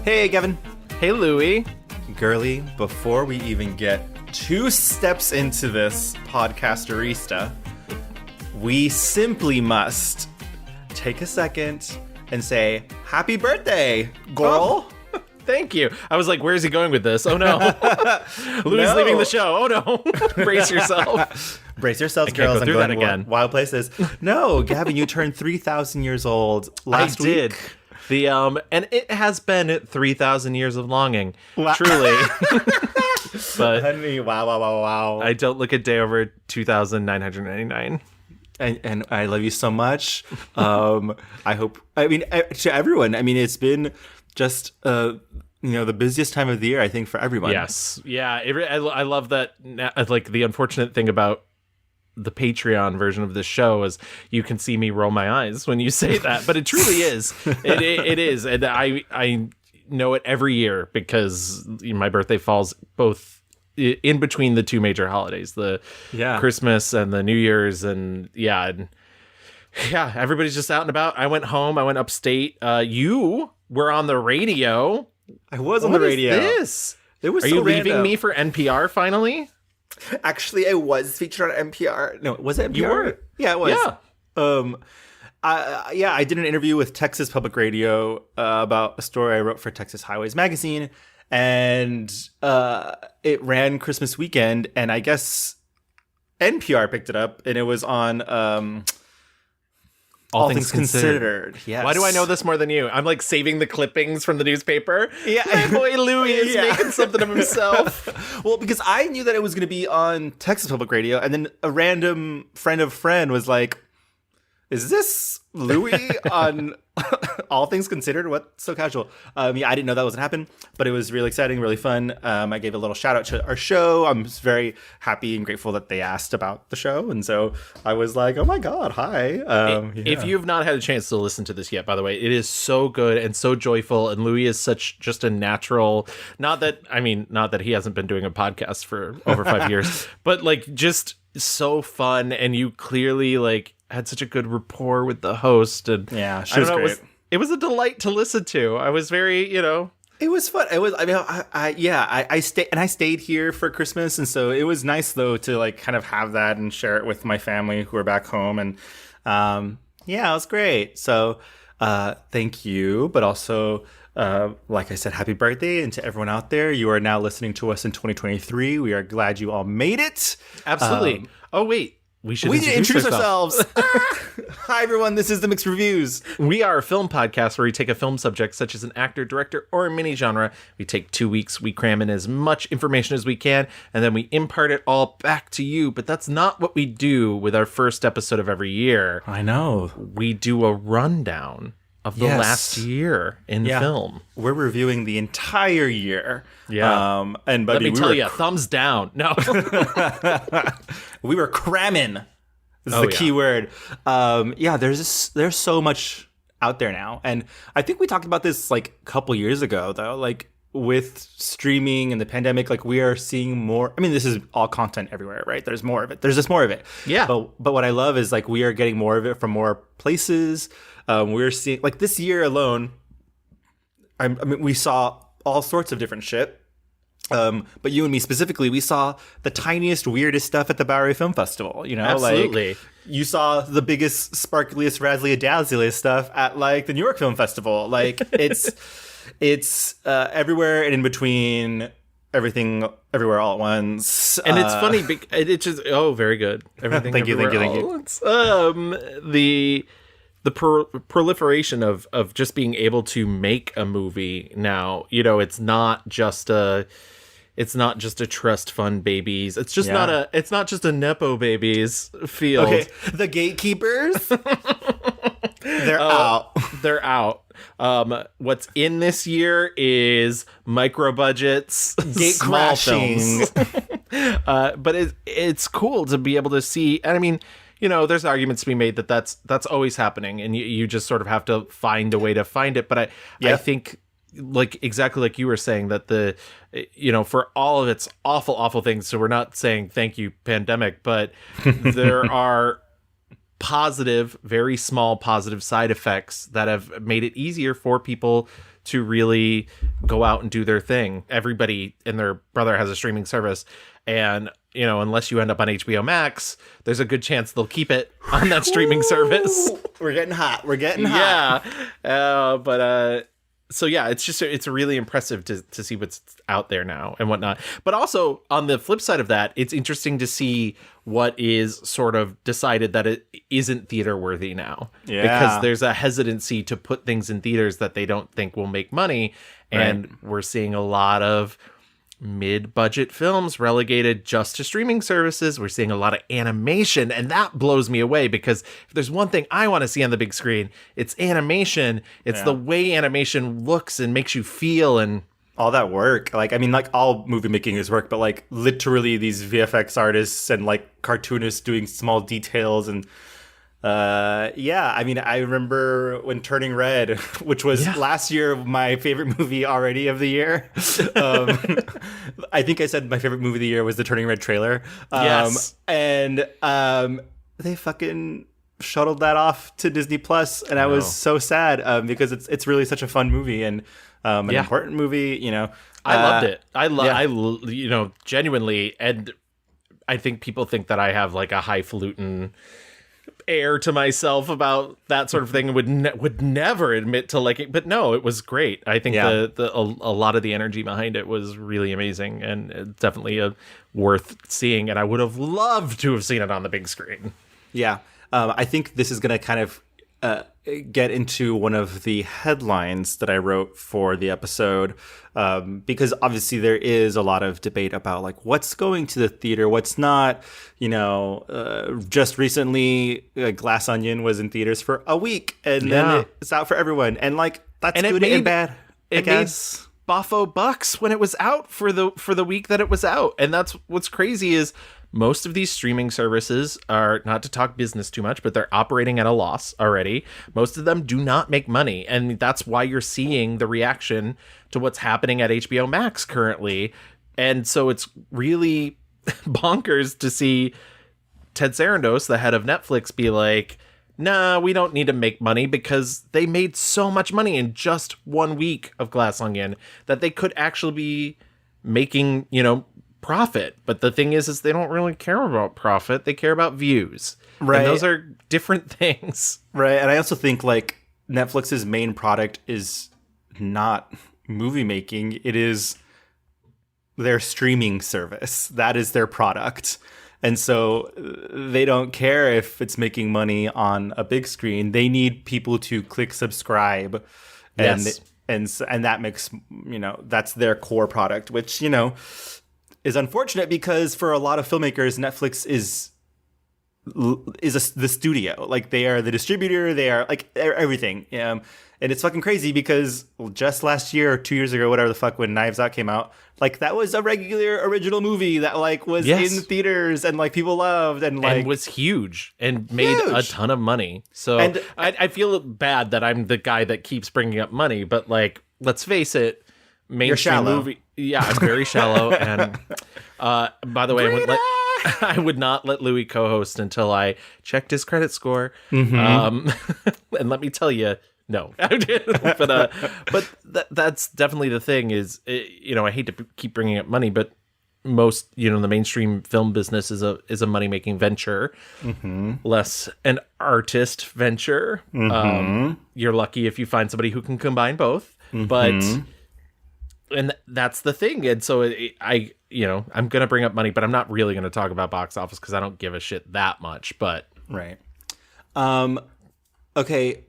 Hey, Gavin. Hey, Louie. Girly, before we even get 2 steps into this podcasterista, we simply must take a second and say, happy birthday, girl. Oh, thank you. I was like, where's he going with this? Oh, no. Louie's leaving the show. Oh, no. Brace yourself. Brace yourselves, can't girls. go through I'm that going again. wild places. No, Gavin, you turned 3,000 years old last week. I did. And it has been 3,000 years of longing, Wow. truly. But Honey, wow. I don't look a day over 2,999. And I love you so much. I hope, to everyone, it's been just, the busiest time of the year, I think, for everyone. Yes. Yeah. I love that. Like, the unfortunate thing about the Patreon version of this show is you can see me roll my eyes when you say that, but it truly is. It is. And I know it every year because my birthday falls both in between the 2 major holidays, the Christmas and the New Year's. And everybody's just out and about. I went home. I went upstate. You were on the radio. I was on the radio. What is this? It was Are so you leaving random. me for NPR finally? Actually, I was featured on NPR. No, was it NPR? You were? Yeah, it was. Yeah. I did an interview with Texas Public Radio about a story I wrote for Texas Highways Magazine, and it ran Christmas weekend, and I guess NPR picked it up, and it was on All Things Considered. Yes. Why do I know this more than you? I'm like saving the clippings from the newspaper. Yeah. My boy Louie is making something of himself. Well, because I knew that it was going to be on Texas Public Radio, and then a random friend of friend was like, is this Louie on All Things Considered? What's so casual? I didn't know that was going to happen, but it was really exciting, really fun. I gave a little shout out to our show. I'm very happy and grateful that they asked about the show. And so I was like, oh my God, hi. If you've not had a chance to listen to this yet, by the way, it is so good and so joyful. And Louie is just a natural, not that he hasn't been doing a podcast for over 5 years, but like just so fun. And you clearly had such a good rapport with the host, and she was great. It was a delight to listen to. I was very, It was fun. It was. I stayed here for Christmas, and so it was nice though to kind of have that and share it with my family who are back home, and it was great. So thank you, but also. Like I said, happy birthday, and to everyone out there, you are now listening to us in 2023. We are glad you all made it. Absolutely. Oh wait. We should introduce ourselves. Hi, everyone. This is The Mixed Reviews. We are a film podcast where we take a film subject, such as an actor, director, or a mini genre. We take 2 weeks, we cram in as much information as we can, and then we impart it all back to you. But that's not what we do with our first episode of every year. I know. We do a rundown of the last year in film. We're reviewing the entire year. Yeah. And buddy, let me tell you, thumbs down. No. We were cramming. This is the key word. There's so much out there now. And I think we talked about this a couple years ago, though. With streaming and the pandemic, we are seeing more. This is all content everywhere, right? There's more of it. There's just more of it. Yeah. But what I love is we are getting more of it from more places. We're seeing this year alone. We saw all sorts of different shit. But you and me specifically, we saw the tiniest, weirdest stuff at the Bowery Film Festival. Absolutely. You saw the biggest, sparkliest, razzliest, dazzliest stuff at the New York Film Festival. It's everywhere and in between. Everything, everywhere, all at once. And it's funny. It's just very good. Everything. Thank you. The proliferation of just being able to make a movie now. It's not just a trust fund babies. It's just it's not just a Nepo babies field. Okay, the gatekeepers. They're out. They're out. What's in this year is micro budgets, gate small crashing. films. But it's cool to be able to see. And there's arguments to be made that that's always happening, and you just sort of have to find a way to find it. But I think exactly like you were saying that for all of its awful things. So we're not saying thank you, pandemic, but there are positive, very small positive side effects that have made it easier for people to really go out and do their thing. Everybody and their brother has a streaming service, and unless you end up on HBO Max, there's a good chance they'll keep it on that streaming service. We're getting hot. So yeah, it's really impressive to see what's out there now and whatnot. But also on the flip side of that, it's interesting to see what is sort of decided that it isn't theater worthy now. Yeah. Because there's a hesitancy to put things in theaters that they don't think will make money. And we're seeing a lot of mid-budget films relegated just to streaming services. We're seeing a lot of animation, and that blows me away, because if there's one thing I want to see on the big screen, it's animation. It's the way animation looks and makes you feel, and all that work. Like, I mean, like, all movie making is work, but like literally these VFX artists and like cartoonists doing small details. And I mean, I remember when Turning Red, which was last year my favorite movie already of the year. I think I said my favorite movie of the year was the Turning Red trailer. Yes. And they fucking shuttled that off to Disney Plus, and I was so sad because it's really such a fun movie and an important movie. I loved it. I genuinely, and I think people think that I have like a highfalutin air to myself about that sort of thing, and would never admit to liking, but no, it was great. I think a lot of the energy behind it was really amazing, and it's definitely worth seeing, and I would have loved to have seen it on the big screen. Yeah. I think this is going to kind of get into one of the headlines that I wrote for the episode, because obviously there is a lot of debate about like what's going to the theater, what's not. Just recently, Glass Onion was in theaters for a week, and then it's out for everyone, and like that's good and bad. I guess. Boffo bucks when it was out for the week that it was out, and that's what's crazy is most of these streaming services are, not to talk business too much, but they're operating at a loss already. Most of them do not make money, and that's why you're seeing the reaction to what's happening at HBO Max currently. And so it's really bonkers to see Ted Sarandos, the head of Netflix, be like, nah, we don't need to make money, because they made so much money in just 1 week of Glass Onion that they could actually be making, profit. But the thing is they don't really care about profit. They care about views. Right. And those are different things. Right. And I also think like Netflix's main product is not movie making. It is their streaming service. That is their product. And so they don't care if it's making money on a big screen. They need people to click subscribe. And that makes, that's their core product, which, is unfortunate, because for a lot of filmmakers, Netflix is the studio. Like, they are the distributor. They are like everything. And it's fucking crazy, because just last year or 2 years ago, whatever the fuck, when Knives Out came out, like that was a regular original movie that like was in theaters and like people loved and was huge and made a ton of money. So and I feel bad that I'm the guy that keeps bringing up money, but like, let's face it, mainstream movie. Yeah, I'm very shallow. And by the way, I would not let Louis co-host until I checked his credit score. And let me tell you, no. but that's definitely the thing is, I hate to keep bringing up money, but most, the mainstream film business is a money-making venture, less an artist venture. You're lucky if you find somebody who can combine both, and that's the thing. And so I'm going to bring up money, but I'm not really going to talk about box office because I don't give a shit that much, but. Right. Okay.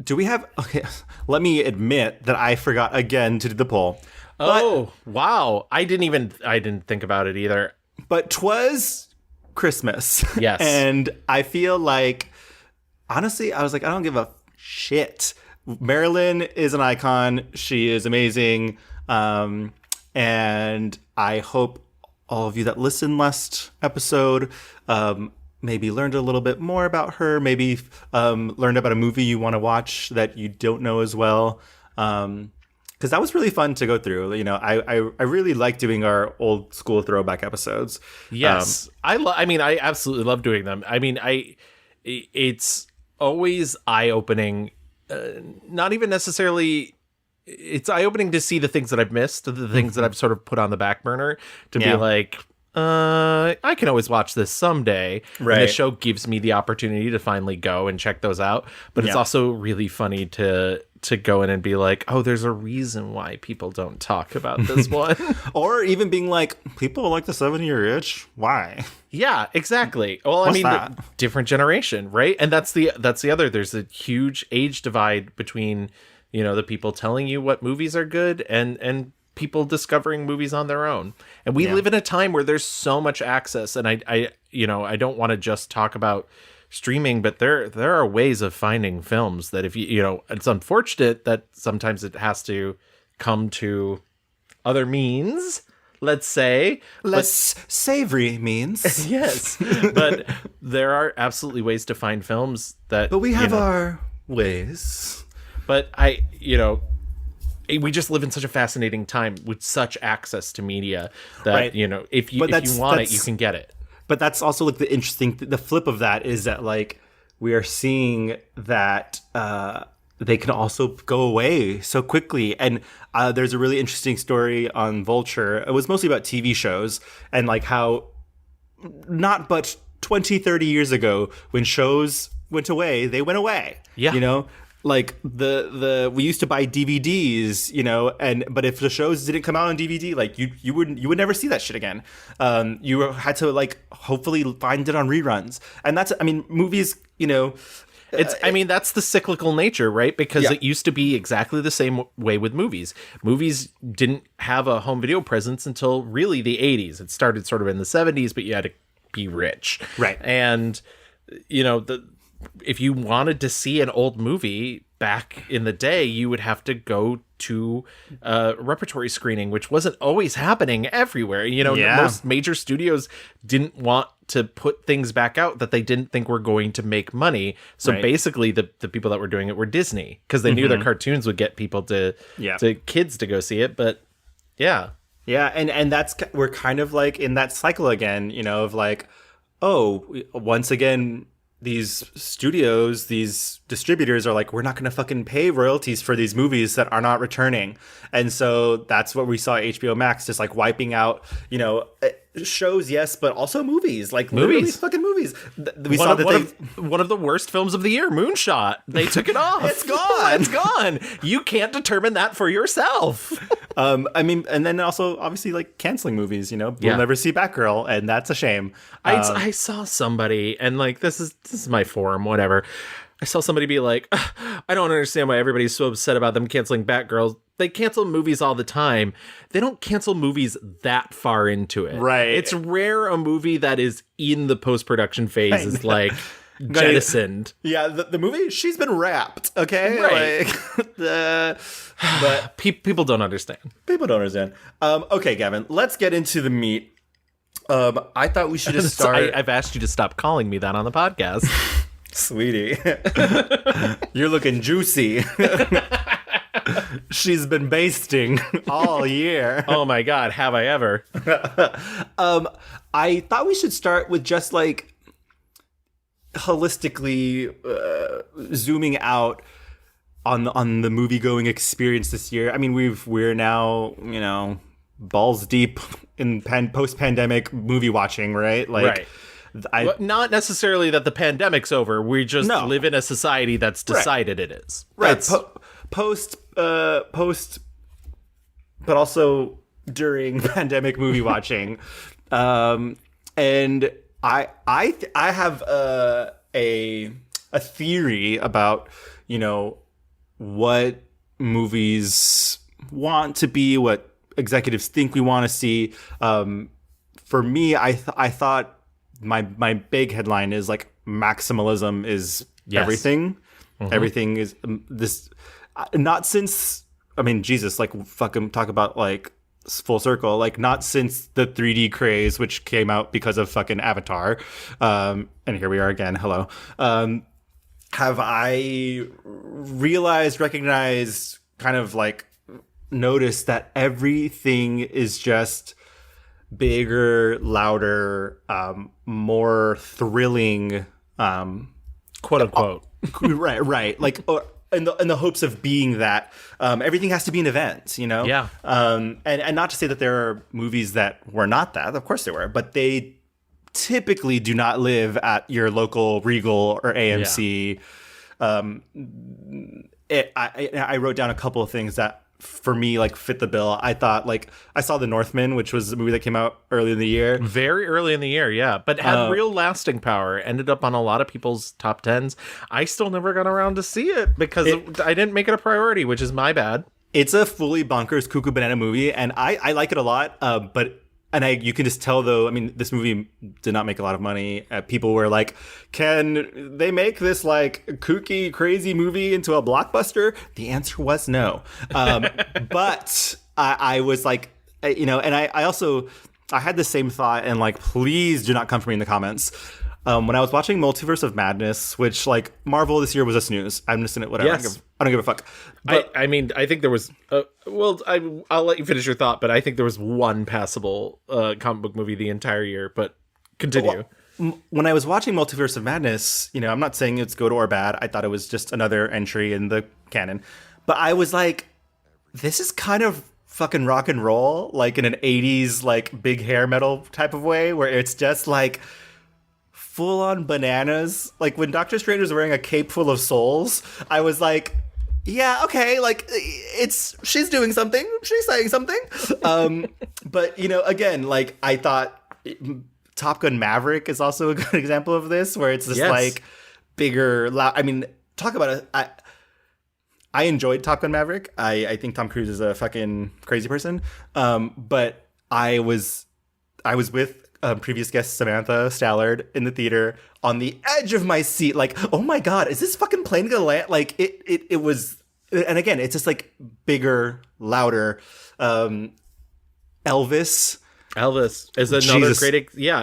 Let me admit that I forgot again to do the poll. Wow. I didn't think about it either. But 'twas Christmas. Yes. And I feel like, honestly, I was like, I don't give a shit. Marilyn is an icon. She is amazing. And I hope all of you that listened last episode maybe learned a little bit more about her, maybe learned about a movie you want to watch that you don't know as well. Because that was really fun to go through. I really like doing our old school throwback episodes. Yes. I absolutely love doing them. I mean, it's always eye-opening, not even necessarily it's eye-opening to see the things that I've missed, the things that I've sort of put on the back burner to be like, I can always watch this someday. Right. And the show gives me the opportunity to finally go and check those out. But it's also really funny to go in and be like, oh, there's a reason why people don't talk about this one. Or even being like, people like the 70-year itch. Why? Yeah, exactly. Well, What's I mean, that? different generation, right? And that's the other. There's a huge age divide between, the people telling you what movies are good and people discovering movies on their own. And we live in a time where there's so much access. And I don't want to just talk about streaming, but there are ways of finding films that if it's unfortunate that sometimes it has to come to other means, let's say. Less savory means. Yes. But there are absolutely ways to find films that... But we have our ways. But we just live in such a fascinating time with such access to media that, if you want it, you can get it. But that's also like the interesting, the flip of that is that like we are seeing that they can also go away so quickly. And there's a really interesting story on Vulture. It was mostly about TV shows and like how not but 20, 30 years ago when shows went away, they went away. Yeah. Like we used to buy DVDs, but if the shows didn't come out on DVD, like you would never see that shit again. You had to like hopefully find it on reruns, and that's movies. That's the cyclical nature, right? Because it used to be exactly the same way with movies. Movies didn't have a home video presence until really the 80s. It started sort of in the 70s, but you had to be rich, right? And if you wanted to see an old movie back in the day, you would have to go to a repertory screening, which wasn't always happening everywhere. Most major studios didn't want to put things back out that they didn't think were going to make money. So basically the people that were doing it were Disney, because they knew their cartoons would get people to kids to go see it. But yeah. Yeah. And we're kind of like in that cycle again, of like, once again, these studios, these distributors are like, we're not going to fucking pay royalties for these movies that are not returning. And so that's what we saw at HBO Max, just like wiping out, shows, yes, but also movies, like literally fucking movies. We saw that one of the worst films of the year, Moonshot. They took it off. It's gone. It's gone. You can't determine that for yourself. And then also obviously like canceling movies, we'll never see Batgirl, and that's a shame. I saw somebody, and like this is my forum, whatever. I saw somebody be like, I don't understand why everybody's so upset about them canceling Batgirl. They cancel movies all the time. They don't cancel movies that far into it. Right. It's rare a movie that is in the post-production phase is like jettisoned. Yeah, the movie, she's been wrapped, okay? Right. But people don't understand. People don't understand. Okay, Gavin, let's get into the meat. I thought we should just start... I've asked you to stop calling me that on the podcast. Sweetie, you're looking juicy. She's been basting all year. Oh my God, have I ever? I thought we should start with just like holistically zooming out on the movie going experience this year. I mean, we're now balls deep in post pandemic movie watching, right? Like. Right. Not necessarily that the pandemic's over. We just live in a society that's decided it is. Right. Post, but also during pandemic movie watching. And I have a theory about, what movies want to be, what executives think we want to see. For me, I thought, my big headline is like maximalism is everything. Mm-hmm. Everything is this. Not since Jesus, like fucking talk about like full circle. Like not since the 3D craze, which came out because of fucking Avatar. And here we are again. Hello. Have I recognized, kind of like noticed that everything is just bigger, louder, more thrilling, quote unquote. Right. Like, in the hopes of being that. Everything has to be an event, you know? Yeah. And not to say that there are movies that were not that. Of course there were. But they typically do not live at your local Regal or AMC. I wrote down a couple of things that for me like fit the bill. I thought like I saw The Northman, which was a movie that came out early in the year. Very early in the year, yeah. But had real lasting power. Ended up on a lot of people's top 10s. I still never got around to see it because I didn't make it a priority, which is my bad. It's a fully bonkers cuckoo banana movie, and I like it a lot. You can just tell though. I mean, this movie did not make a lot of money. People were like, "Can they make this like kooky, crazy movie into a blockbuster?" The answer was no. But I was like, you know, and I also had the same thought, and like, please do not come for me in the comments. When I was watching Multiverse of Madness, which like Marvel this year was a snooze. I'm just in it, whatever. Yes. I don't give a fuck. But I mean, I think there was. I'll let you finish your thought, but I think there was one passable comic book movie the entire year. But continue. When I was watching Multiverse of Madness, you know, I'm not saying it's good or bad. I thought it was just another entry in the canon. But I was like, this is kind of fucking rock and roll, like in an 80s like big hair metal type of way, where it's just like full on bananas. Like when Doctor Strange was wearing a cape full of souls, I was like, yeah, okay, like she's doing something, she's saying something. But you know, again, like I thought Top Gun Maverick is also a good example of this, where it's just like bigger, loud. I mean, talk about it. I enjoyed Top Gun Maverick. I think Tom Cruise is a fucking crazy person. But I was with previous guest Samantha Stallard in the theater on the edge of my seat, like, oh my god, is this fucking plane gonna land? Like it was, and again, it's just like bigger, louder. Elvis is another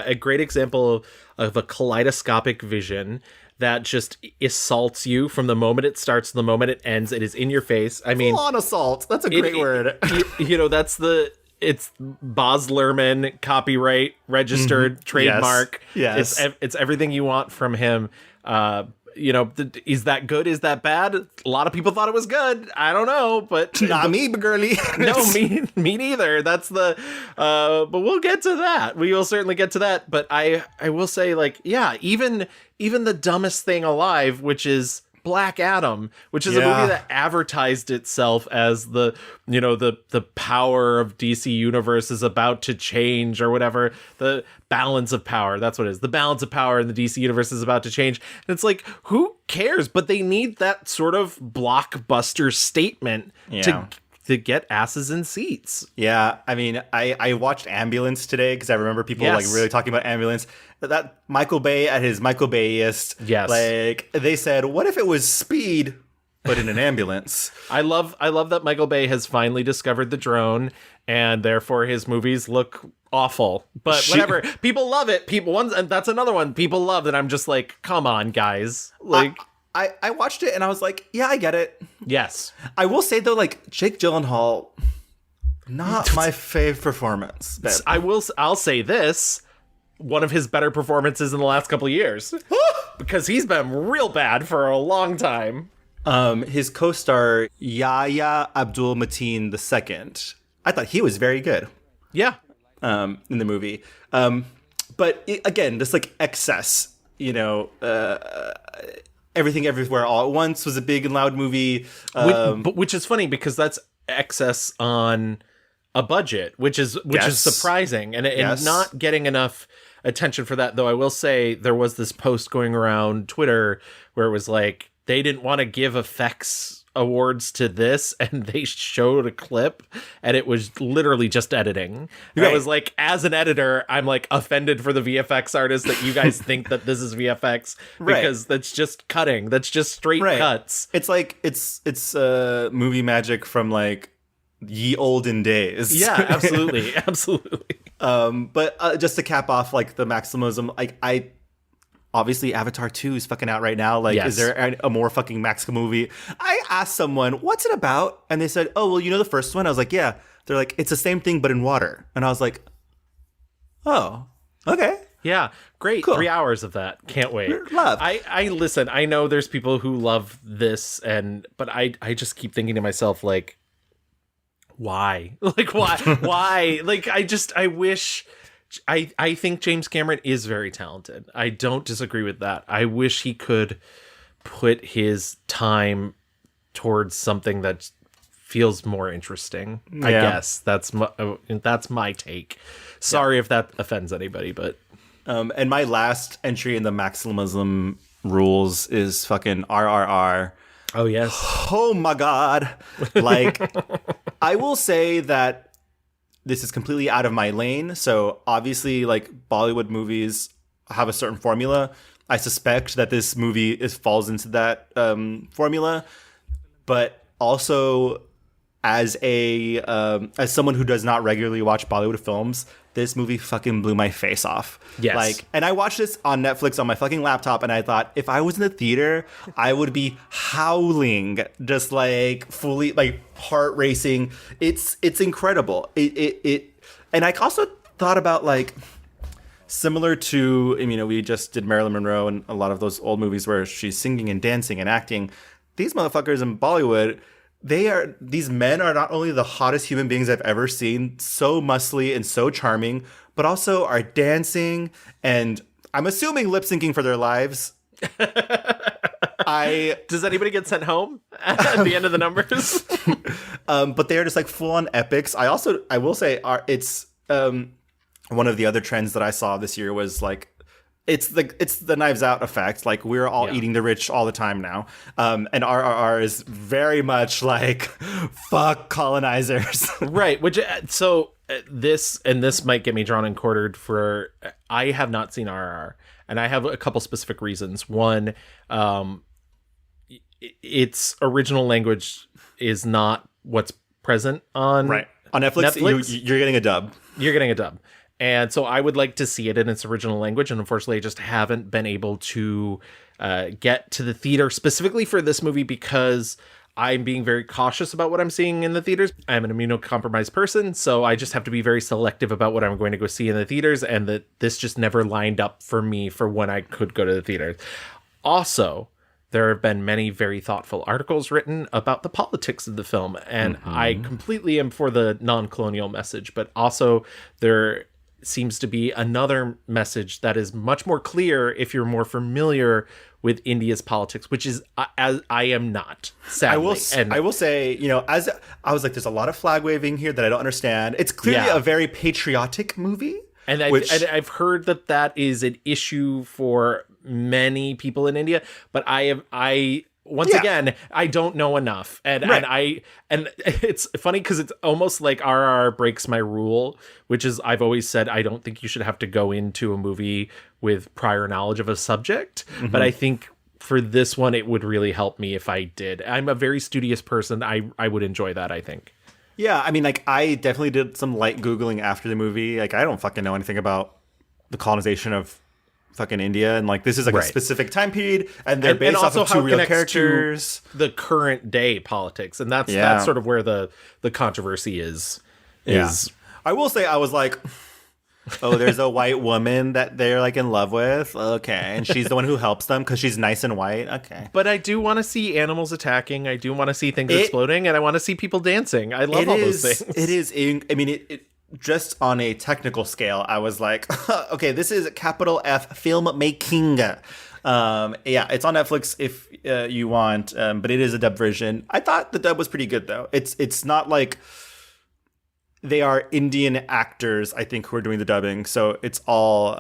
a great example of a kaleidoscopic vision that just assaults you from the moment it starts to the moment it ends. It is in your face. I mean, full on assault. That's a great word. You know, it's Baz Luhrmann, copyright registered, trademark. Yes. It's everything you want from him. You know, is that good? Is that bad? A lot of people thought it was good. I don't know, but not me, girly. No, me neither. That's the. But we'll get to that. We will certainly get to that. But I will say, like, yeah, even the dumbest thing alive, which is Black Adam, which is a movie that advertised itself as the power of DC Universe is about to change or whatever. The balance of power. That's what it is. The balance of power in the DC Universe is about to change. And it's like, who cares? But they need that sort of blockbuster statement to get asses in seats. Yeah. I mean, I watched Ambulance today because I remember people like really talking about Ambulance. That Michael Bay at his Michael Bay-est. Yes. Like they said, what if it was Speed, but in an ambulance? I love that Michael Bay has finally discovered the drone, and therefore his movies look awful. But whatever. People love it. And that's another one people love. And I'm just like, come on, guys. Like I watched it and I was like, yeah, I get it. Yes. I will say though, like Jake Gyllenhaal, not my fave performance. I'll say this. One of his better performances in the last couple of years. Because he's been real bad for a long time. His co-star, Yahya Abdul-Mateen II, I thought he was very good. Yeah. In the movie. But again, just like excess, you know, Everything Everywhere All at Once was a big and loud movie. Which is funny because that's excess on a budget, which is surprising and not getting enough attention for that. Though I will say there was this post going around Twitter where it was like they didn't want to give effects awards to this, and they showed a clip and it was literally just editing. Right. I was like, as an editor, I'm like offended for the VFX artists that you guys think that this is VFX because that's just cutting. That's just straight cuts. It's like it's movie magic from like ye olden days. Yeah, absolutely. Absolutely. But just to cap off like the maximalism, like obviously Avatar 2 is fucking out right now. Like, is there a more fucking Maximum movie? I asked someone, what's it about? And they said, oh, well, you know the first one? I was like, yeah. They're like, it's the same thing, but in water. And I was like, oh, okay. Yeah, great. Cool. 3 hours of that. Can't wait. Love. I listen. I know there's people who love this, but I just keep thinking to myself, like, why? Like, why? Why? Like, I wish. I think James Cameron is very talented. I don't disagree with that. I wish he could put his time towards something that feels more interesting. I guess that's my take. Sorry if that offends anybody, but and my last entry in the Maximalism rules is fucking RRR. oh yes, Oh my god. Like, I will say that this is completely out of my lane. So obviously, like, Bollywood movies have a certain formula. I suspect that this movie falls into that formula, but also as someone who does not regularly watch Bollywood films, this movie fucking blew my face off. Yes. Like, and I watched this on Netflix on my fucking laptop, and I thought, if I was in the theater, I would be howling, just like fully, like, heart racing. It's incredible. And I also thought about, like, similar to, you know, we just did Marilyn Monroe and a lot of those old movies where she's singing and dancing and acting. These motherfuckers in Bollywood, these men are not only the hottest human beings I've ever seen, so muscly and so charming, but also are dancing and I'm assuming lip syncing for their lives. Does anybody get sent home at the end of the numbers? But they're just like full on epics. I will say it's one of the other trends that I saw this year was like, it's the Knives Out effect. Like, we're all eating the rich all the time now. And RRR is very much like, fuck colonizers. Right. This might get me drawn and quartered for, I have not seen RRR, and I have a couple specific reasons. One, its original language is not what's present on on Netflix. You're getting a dub. You're getting a dub. And so I would like to see it in its original language. And unfortunately, I just haven't been able to get to the theater specifically for this movie because I'm being very cautious about what I'm seeing in the theaters. I'm an immunocompromised person, so I just have to be very selective about what I'm going to go see in the theaters. And that this just never lined up for me for when I could go to the theaters. Also, there have been many very thoughtful articles written about the politics of the film. And I completely am for the non-colonial message, but also there seems to be another message that is much more clear if you're more familiar with India's politics, which is as I am not, sadly. I will say, you know, as I was like, there's a lot of flag waving here that I don't understand. It's clearly a very patriotic movie. And I've heard that is an issue for many people in India, but again, I don't know enough, and it's funny because it's almost like RRR breaks my rule, which is I've always said I don't think you should have to go into a movie with prior knowledge of a subject, but I think for this one it would really help me if I did. I'm a very studious person. I would enjoy that, I think. Yeah, I mean, like, I definitely did some light Googling after the movie. Like, I don't fucking know anything about the colonization of fucking India, and like, this is like a specific time period, and they're based off of two real characters. The current day politics, and that's sort of where the controversy is. I will say, I was like, oh, there's a white woman that they're like in love with, okay, and she's the one who helps them because she's nice and white, okay. But I do want to see animals attacking. I do want to see things exploding, and I want to see people dancing. I love all those things. It is. I mean, it just on a technical scale, I was like, okay, this is capital F filmmaking. It's on Netflix if you want, but it is a dub version. I thought the dub was pretty good, though. It's not like they are Indian actors, I think, who are doing the dubbing. So it's all,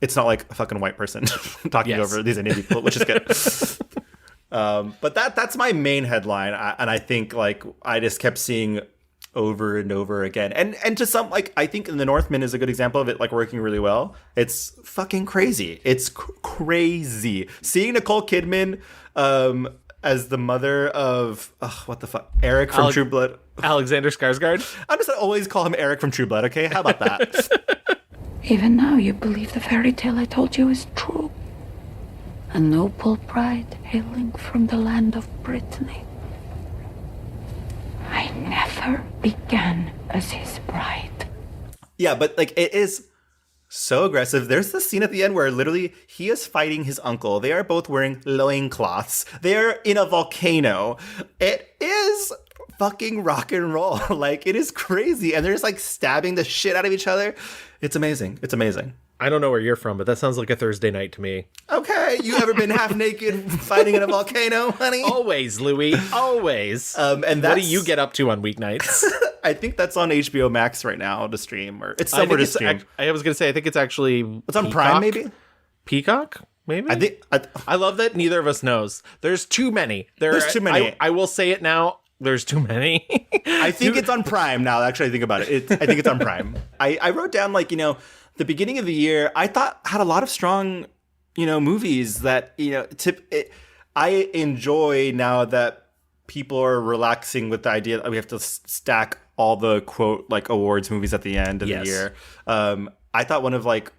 it's not like a fucking white person talking over these Indian people, which is good. But that's my main headline. And I think, like, I just kept seeing over and over again, and to some, like, I think The Northman is a good example of it, like, working really well. It's fucking crazy. It's crazy seeing Nicole Kidman as the mother of what the fuck, Eric from True Blood, Alexander Skarsgård. I'm just gonna always call him Eric from True Blood. Okay, how about that? Even now, you believe the fairy tale I told you is true. A noble bride hailing from the land of Brittany. I never began as his bride. Yeah, but like, it is So aggressive. There's the scene at the end where literally he is fighting his uncle. They are both wearing loincloths. They're in a volcano. It is fucking rock and roll. Like, it is crazy. And they're just like stabbing the shit out of each other. It's amazing. It's amazing. I don't know where you're from, but that sounds like a Thursday night to me. Okay, you ever been half naked fighting in a volcano, honey? Always, Louis. Always. And what do you get up to on weeknights? I think that's on HBO Max right now to stream, or it's somewhere to stream. I was going to say, I think it's actually... It's on Prime, maybe? Peacock? Maybe? I love that neither of us knows. There's too many. There's too many. I will say it now. There's too many. I think it's on Prime now. Actually, I think about it. I think it's on Prime. I wrote down, like, the beginning of the year, I thought had a lot of strong, movies that, I enjoy now that people are relaxing with the idea that we have to stack all the quote, like, awards movies at the end of the year. I thought one of, like,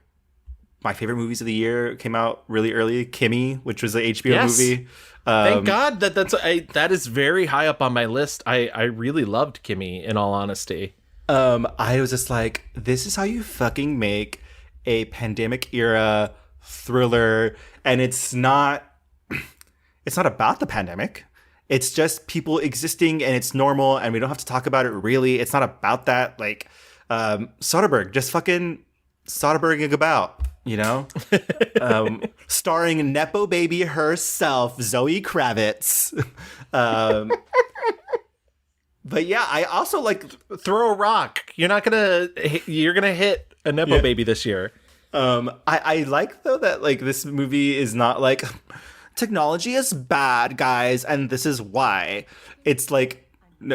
my favorite movies of the year came out really early, Kimmy, which was an HBO movie. Thank God that is very high up on my list. I really loved Kimmy, in all honesty. I was just like, this is how you fucking make a pandemic era thriller, and it's not about the pandemic. It's just people existing, and it's normal, and we don't have to talk about it really. It's not about that. Like, Soderbergh, just fucking Soderberghing about, starring Nepo baby herself, Zoe Kravitz. But yeah, I also like throw a rock. You're gonna hit a Nepo baby this year. I like though that like this movie is not like technology is bad, guys, and this is why. It's like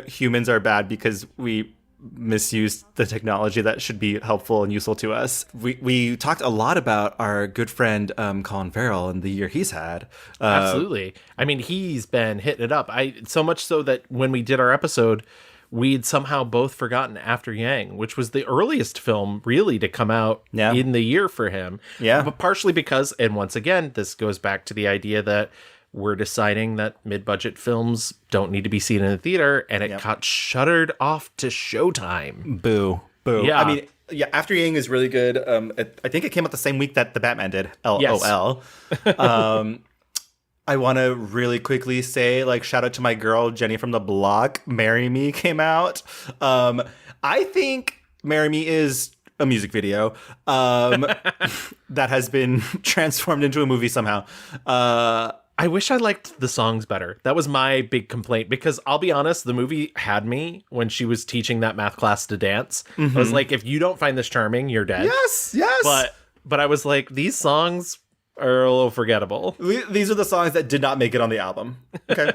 humans are bad because we misused the technology that should be helpful and useful to us. We talked a lot about our good friend Colin Farrell and the year he's had. Absolutely. I mean, he's been hitting it up. So much so that when we did our episode, we'd somehow both forgotten After Yang, which was the earliest film really to come out in the year for him. Yeah. But partially because, and once again, this goes back to the idea that we're deciding that mid-budget films don't need to be seen in the theater, and it got shuttered off to Showtime. Boo. Yeah. I mean, After Yang is really good. I think it came out the same week that The Batman did. LOL. I want to really quickly say, like, shout out to my girl, Jenny from the Block. Marry Me came out. I think Marry Me is a music video that has been transformed into a movie somehow. I wish I liked the songs better. That was my big complaint, because I'll be honest, the movie had me when she was teaching that math class to dance. I was like, if you don't find this charming, you're dead. Yes. But I was like, these songs are a little forgettable. These are the songs that did not make it on the album. Okay.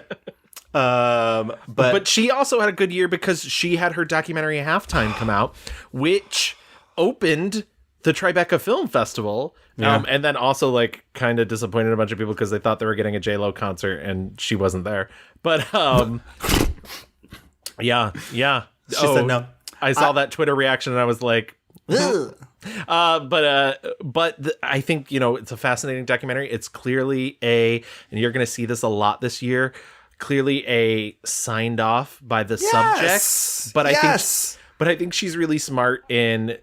But she also had a good year because she had her documentary Halftime come out, which opened the Tribeca Film Festival. And then also like kind of disappointed a bunch of people because they thought they were getting a J-Lo concert and she wasn't there. But yeah. She said no. I saw that Twitter reaction and I was like, but I think, it's a fascinating documentary. It's clearly and you're going to see this a lot this year, clearly a signed off by the subjects. But I think she's really smart in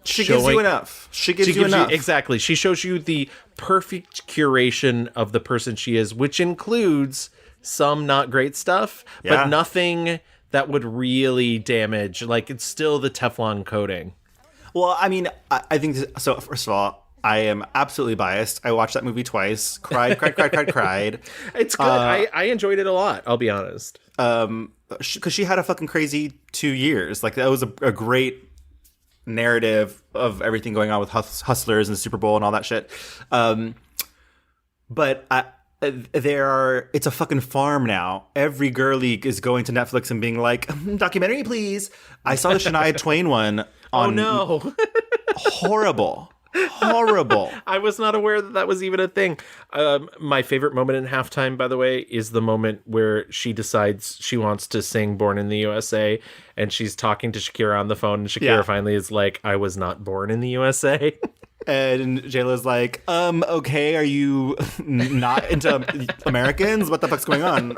She gives you enough. She gives you enough. Exactly. She shows you the perfect curation of the person she is, which includes some not great stuff, but nothing that would really damage. Like, it's still the Teflon coating. Well, I mean, I think so. First of all, I am absolutely biased. I watched that movie twice. Cried. It's good. I enjoyed it a lot, I'll be honest. Because she had a fucking crazy 2 years. Like, that was a great narrative of everything going on with Hustlers and the Super Bowl and all that shit. But it's a fucking farm now. Every girly is going to Netflix and being like, documentary, please. I saw the Shania Twain one on. Oh no. Horrible. I was not aware that was even a thing. My favorite moment in Halftime, by the way, is the moment where she decides she wants to sing Born in the USA, and she's talking to Shakira on the phone, and Shakira finally is like, I was not born in the USA. And J-Lo's like, okay, are you not into Americans? What the fuck's going on?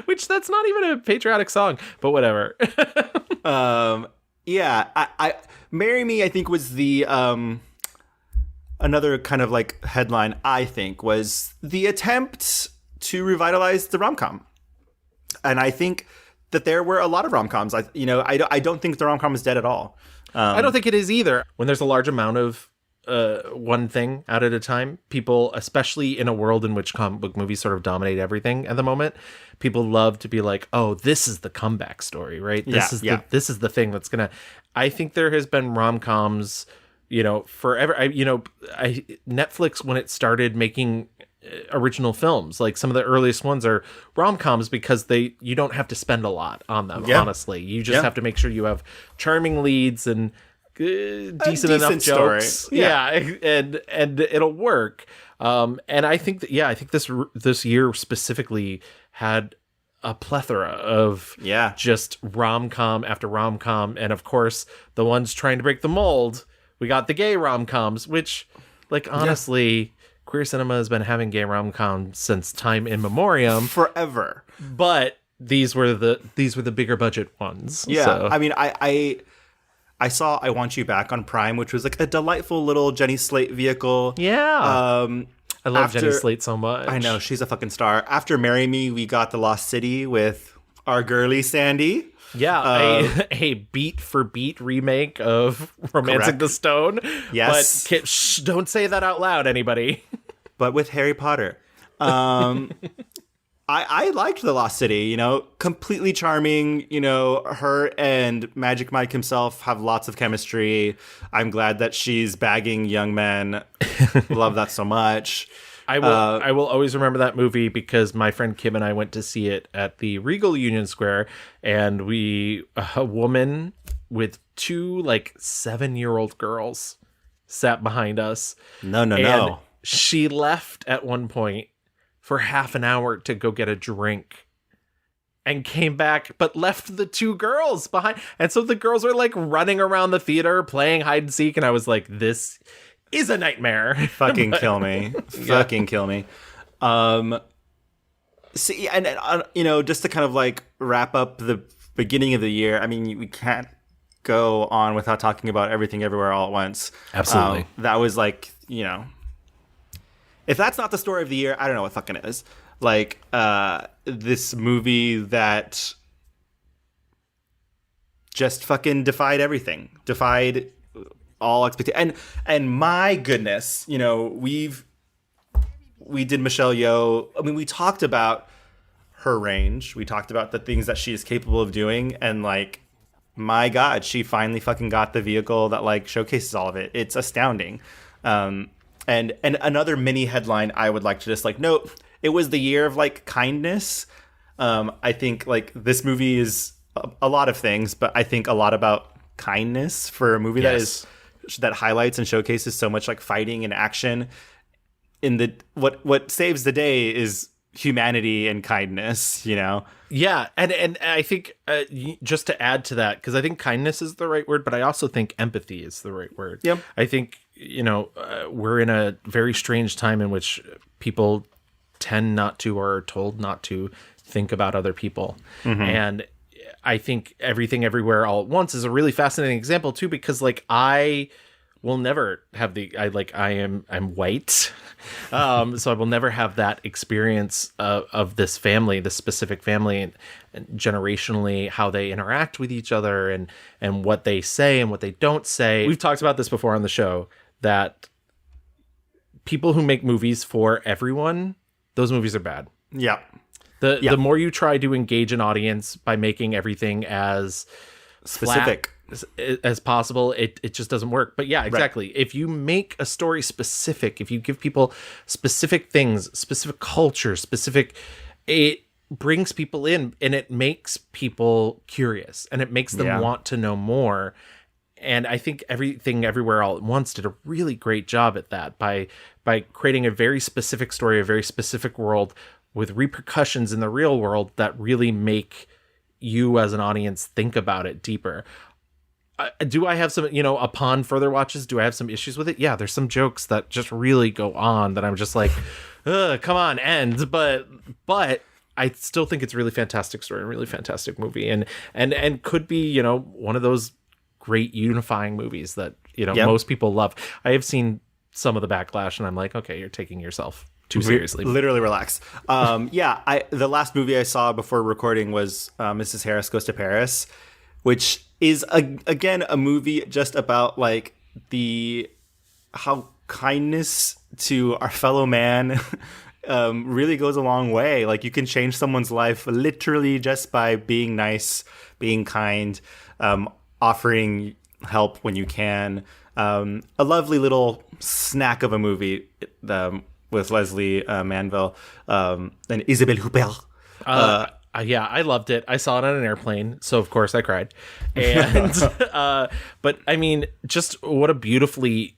Which, that's not even a patriotic song, but whatever. I Marry Me, I think, was the another kind of like headline, I think, was the attempt to revitalize the rom-com. And I think that there were a lot of rom-coms. I don't think the rom-com is dead at all. I don't think it is either. When there's a large amount of one thing out at a time, people, especially in a world in which comic book movies sort of dominate everything at the moment, people love to be like, oh, this is the comeback story, right? This is the thing that's gonna. I think there has been rom-coms, forever. Netflix, when it started making original films, like some of the earliest ones are rom-coms because you don't have to spend a lot on them. Honestly, you just have to make sure you have charming leads and decent enough jokes. Story. And it'll work. And I think this year specifically had a plethora of just rom-com after rom-com, and of course the ones trying to break the mold. We got the gay rom-coms, which, like, honestly, queer cinema has been having gay rom-coms since time immemorial, forever. But these were the bigger budget ones. Yeah, so. I mean, I saw I Want You Back on Prime, which was like a delightful little Jenny Slate vehicle. Yeah. I love Jenny Slate so much. I know, she's a fucking star. After Marry Me, we got The Lost City with our girly Sandy. Yeah, a beat for beat remake of Romancing the Stone. Yes. But don't say that out loud, anybody. But with Harry Potter. I liked The Lost City, completely charming. Her and Magic Mike himself have lots of chemistry. I'm glad that she's bagging young men. Love that so much. I will always remember that movie because my friend Kim and I went to see it at the Regal Union Square, and a woman with two 7-year-old girls sat behind us. No. She left at one point for half an hour to go get a drink and came back, but left the two girls behind. And so the girls were running around the theater playing hide and seek. And I was like, this is a nightmare. Fucking kill me. Fucking kill me. See, and just to kind of wrap up the beginning of the year, I mean, we can't go on without talking about Everything Everywhere All at Once. Absolutely. That was if that's not the story of the year, I don't know what fucking is. This movie that just fucking defied everything. Defied all expectations. And my goodness, we did Michelle Yeoh. I mean, we talked about her range. We talked about the things that she is capable of doing. And my God, she finally fucking got the vehicle that showcases all of it. It's astounding. And another mini headline I would like to just note, it was the year of kindness. I think this movie is a lot of things, but I think a lot about kindness for a movie that highlights and showcases so much fighting and action. What saves the day is humanity and kindness, Yeah, and I think just to add to that, because I think kindness is the right word, but I also think empathy is the right word. Yep. I think we're in a very strange time in which people tend not to, or are told not to, think about other people. Mm-hmm. And I think Everything Everywhere All at Once is a really fascinating example too, because I will never have I'm white. So I will never have that experience of this family, this specific family, and generationally how they interact with each other and what they say and what they don't say. We've talked about this before on the show, that people who make movies for everyone, those movies are bad. Yeah. The more you try to engage an audience by making everything as specific as possible, it just doesn't work. But yeah, exactly. Right. If you make a story specific, if you give people specific things, specific culture, it brings people in, and it makes people curious, and it makes them want to know more. And I think Everything Everywhere All at Once did a really great job at that by creating a very specific story, a very specific world with repercussions in the real world that really make you as an audience think about it deeper. Do I have some, upon further watches, do I have some issues with it? Yeah, there's some jokes that just really go on that I'm just like, come on, end. But I still think it's a really fantastic story, a really fantastic movie, and could be, one of those great unifying movies that, most people love. I have seen some of the backlash, and I'm like, okay, you're taking yourself too seriously. Literally relax. The last movie I saw before recording was Mrs. Harris Goes to Paris, which is again a movie just about like how kindness to our fellow man really goes a long way. Like you can change someone's life literally just by being nice, being kind, offering help when you can. A lovely little snack of a movie with Leslie Manville and Isabelle Huppert. Yeah, I loved it. I saw it on an airplane, so of course I cried. And but I mean, just what a beautifully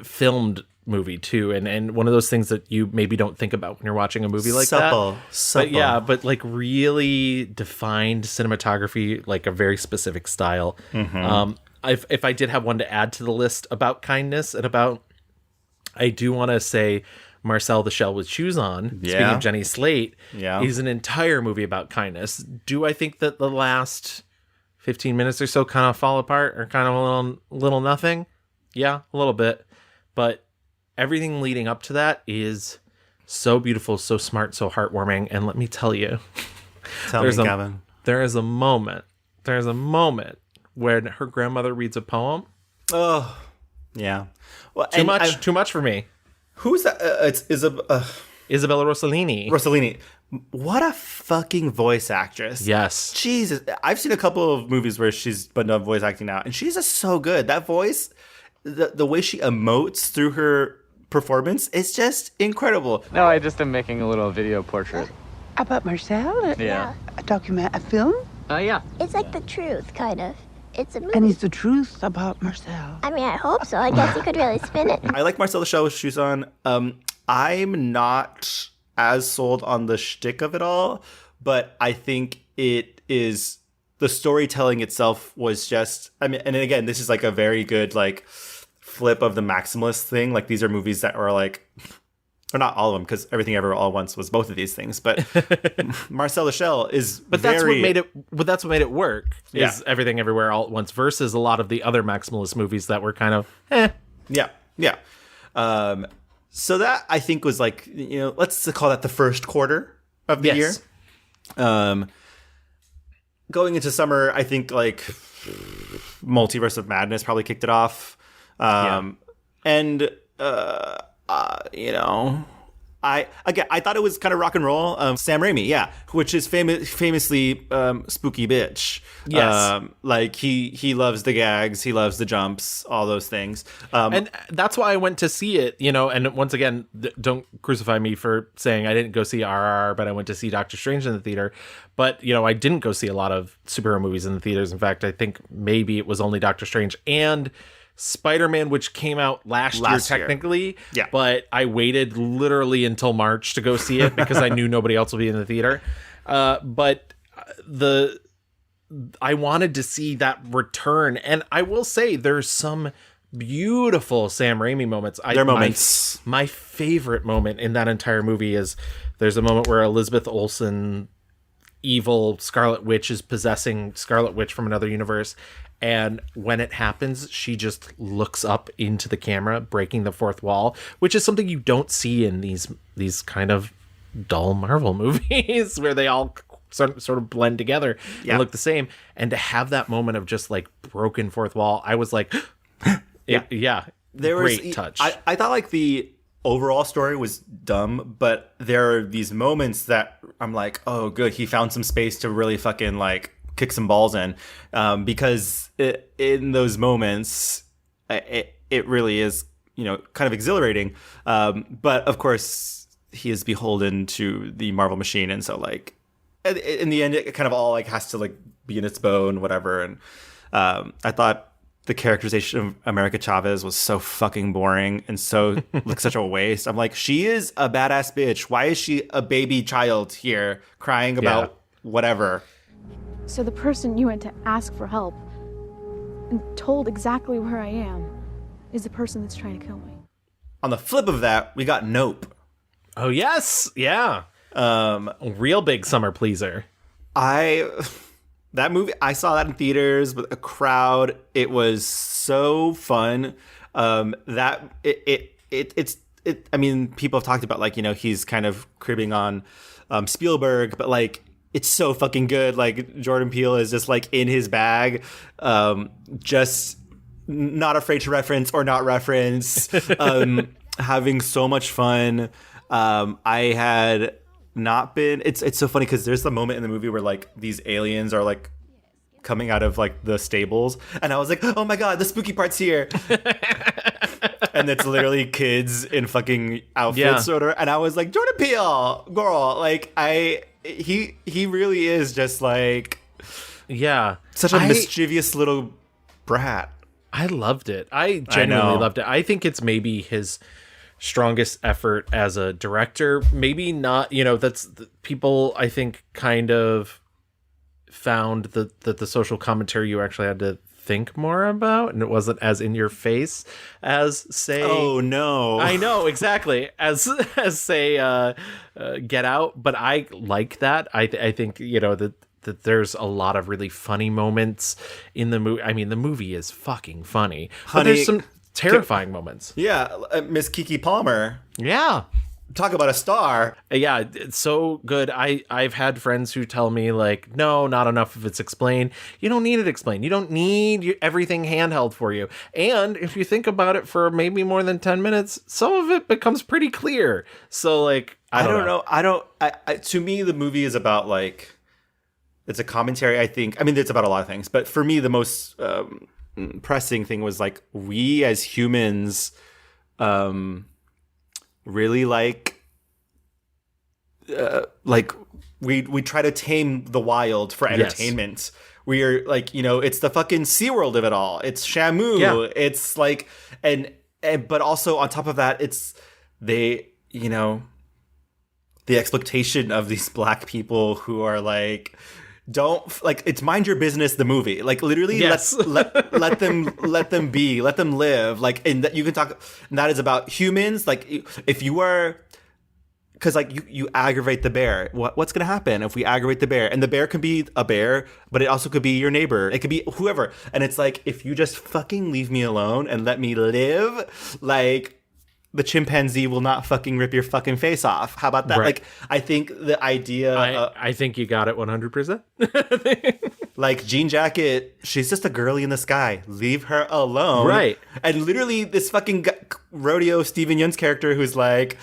filmed movie too, and one of those things that you maybe don't think about when you're watching a movie like Supple. But like really defined cinematography, like a very specific style. If I did have one to add to the list about kindness and about, I do want to say Marcel the Shell with Shoes On, speaking of Jenny Slate, is an entire movie about kindness. Do I think that the last 15 minutes or so kind of fall apart or kind of a little nothing? Yeah, a little bit. But everything leading up to that is so beautiful, so smart, so heartwarming. And let me tell you, Gavin. there is a moment when her grandmother reads a poem. Oh, yeah. Well, Too much for me. Who's that? It's Isabella Rossellini. Rossellini. What a fucking voice actress. Yes. Jesus. I've seen a couple of movies where she's been done voice acting now, and she's just so good. That voice, the way she emotes through her performance is just incredible. No, I just am making a little video portrait. About Marcel? Yeah. A film? Yeah. It's like the truth, kind of. It's a movie. And it's the truth about Marcel. I mean, I hope so. I guess you could really spin it. I like Marcel the Shell with Shoes On. I'm not as sold on the shtick of it all, but I think it is, the storytelling itself was just, I mean, and again, this is like a very good like flip of the maximalist thing. Like these are movies that are like, or not all of them, because Everything Ever All at Once was both of these things. But Marcel the Shell is that's what made it. But that's what made it work. Yeah. Is Everything Everywhere All at Once versus a lot of the other maximalist movies that were kind of Yeah. So that I think was like, let's call that the first quarter of the year. Going into summer, I think like Multiverse of Madness probably kicked it off. And I thought it was kind of rock and roll. Sam Raimi, which is famously spooky bitch. Yes, like he loves the gags, he loves the jumps, all those things. And that's why I went to see it. And once again, don't crucify me for saying I didn't go see RRR, but I went to see Doctor Strange in the theater. But I didn't go see a lot of superhero movies in the theaters. In fact, I think maybe it was only Doctor Strange and Spider-Man, which came out last year technically, but I waited literally until March to go see it because I knew nobody else would be in the theater. But I wanted to see that return, and I will say there's some beautiful Sam Raimi moments. Moments. My favorite moment in that entire movie is there's a moment where Elizabeth Olsen, evil Scarlet Witch, is possessing Scarlet Witch from another universe. And when it happens, she just looks up into the camera, breaking the fourth wall, which is something you don't see in these kind of dull Marvel movies where they all sort of blend together and look the same. And to have that moment of just like broken fourth wall, I was like, great touch. I thought like the overall story was dumb, but there are these moments that I'm like, oh, good, he found some space to really fucking like kick some balls in, because in those moments it really is kind of exhilarating, but of course he is beholden to the Marvel machine, and so like in the end it kind of all like has to like be in its bone, whatever. And I thought the characterization of America Chavez was so fucking boring and so like such a waste. I'm like, she is a badass bitch, why is she a baby child here crying about whatever? So the person you went to ask for help and told exactly where I am is the person that's trying to kill me. On the flip of that, we got Nope. Oh, yes. Yeah. Real big summer pleaser. That movie, I saw that in theaters with a crowd. It was so fun. It I mean, people have talked about like, you know, he's kind of cribbing on Spielberg, but like it's so fucking good. Like Jordan Peele is just like in his bag, just not afraid to reference or not reference, having so much fun. I had not been. It's so funny because there's the moment in the movie where like these aliens are like coming out of like the stables, and I was like, oh my god, the spooky part's here. And it's literally kids in fucking outfits or whatever. And I was like, Jordan Peele, girl, like he really is just like such a mischievous little brat. I loved it. I genuinely loved it. I think it's maybe his strongest effort as a director. Maybe not, you know, that's people I think kind of found that the social commentary you actually had to think more about, and it wasn't as in your face as say I know exactly as say Get Out, but I like that. I think, you know, that there's a lot of really funny moments in the movie. I mean, the movie is fucking funny, but there's some terrifying moments. Miss Keke Palmer, talk about a star. Yeah, it's so good. I've had friends who tell me, like, no, not enough of it's explained. You don't need it explained. You don't need everything handheld for you. And if you think about it for maybe more than 10 minutes, some of it becomes pretty clear. So, like, I don't know. To me, the movie is about, like, it's a commentary, I think. I mean, it's about a lot of things. But for me, the most pressing thing was, like, we as humans really like we try to tame the wild for entertainment. Yes. We are like, you know, it's the fucking SeaWorld of it all. It's Shamu. Yeah. It's like, and but also on top of that, it's you know, the exploitation of these black people who are like, don't like, it's Mind Your Business, the movie, like literally let them be, let them live, like, and that you can talk, and that is about humans. Like if you are, because like you aggravate the bear, what's gonna happen if we aggravate the bear? And the bear can be a bear, but it also could be your neighbor, it could be whoever. And it's like, if you just fucking leave me alone and let me live, like the chimpanzee will not fucking rip your fucking face off. How about that? Right. Like, I think the idea... I think you got it 100%. Like, Jean Jacket, she's just a girlie in the sky. Leave her alone. Right. And literally, this fucking rodeo Steven Yeun's character who's like,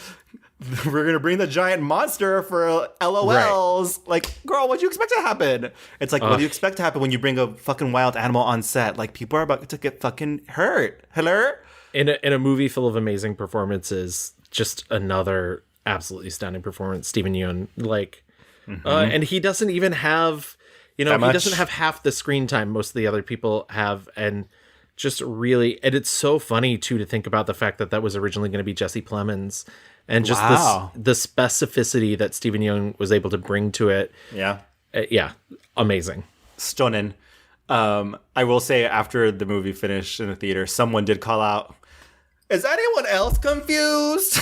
we're going to bring the giant monster for LOLs. Right. Like, girl, what do you expect to happen? It's like, what do you expect to happen when you bring a fucking wild animal on set? Like, people are about to get fucking hurt. Hello? In a movie full of amazing performances, just another absolutely stunning performance, Steven Yeun. Like, and he doesn't even have, you know, he doesn't have half the screen time most of the other people have, and just really, and it's so funny too to think about the fact that was originally going to be Jesse Plemons, and just the specificity that Steven Yeun was able to bring to it. Yeah, amazing, stunning. I will say, after the movie finished in the theater, someone did call out, is anyone else confused?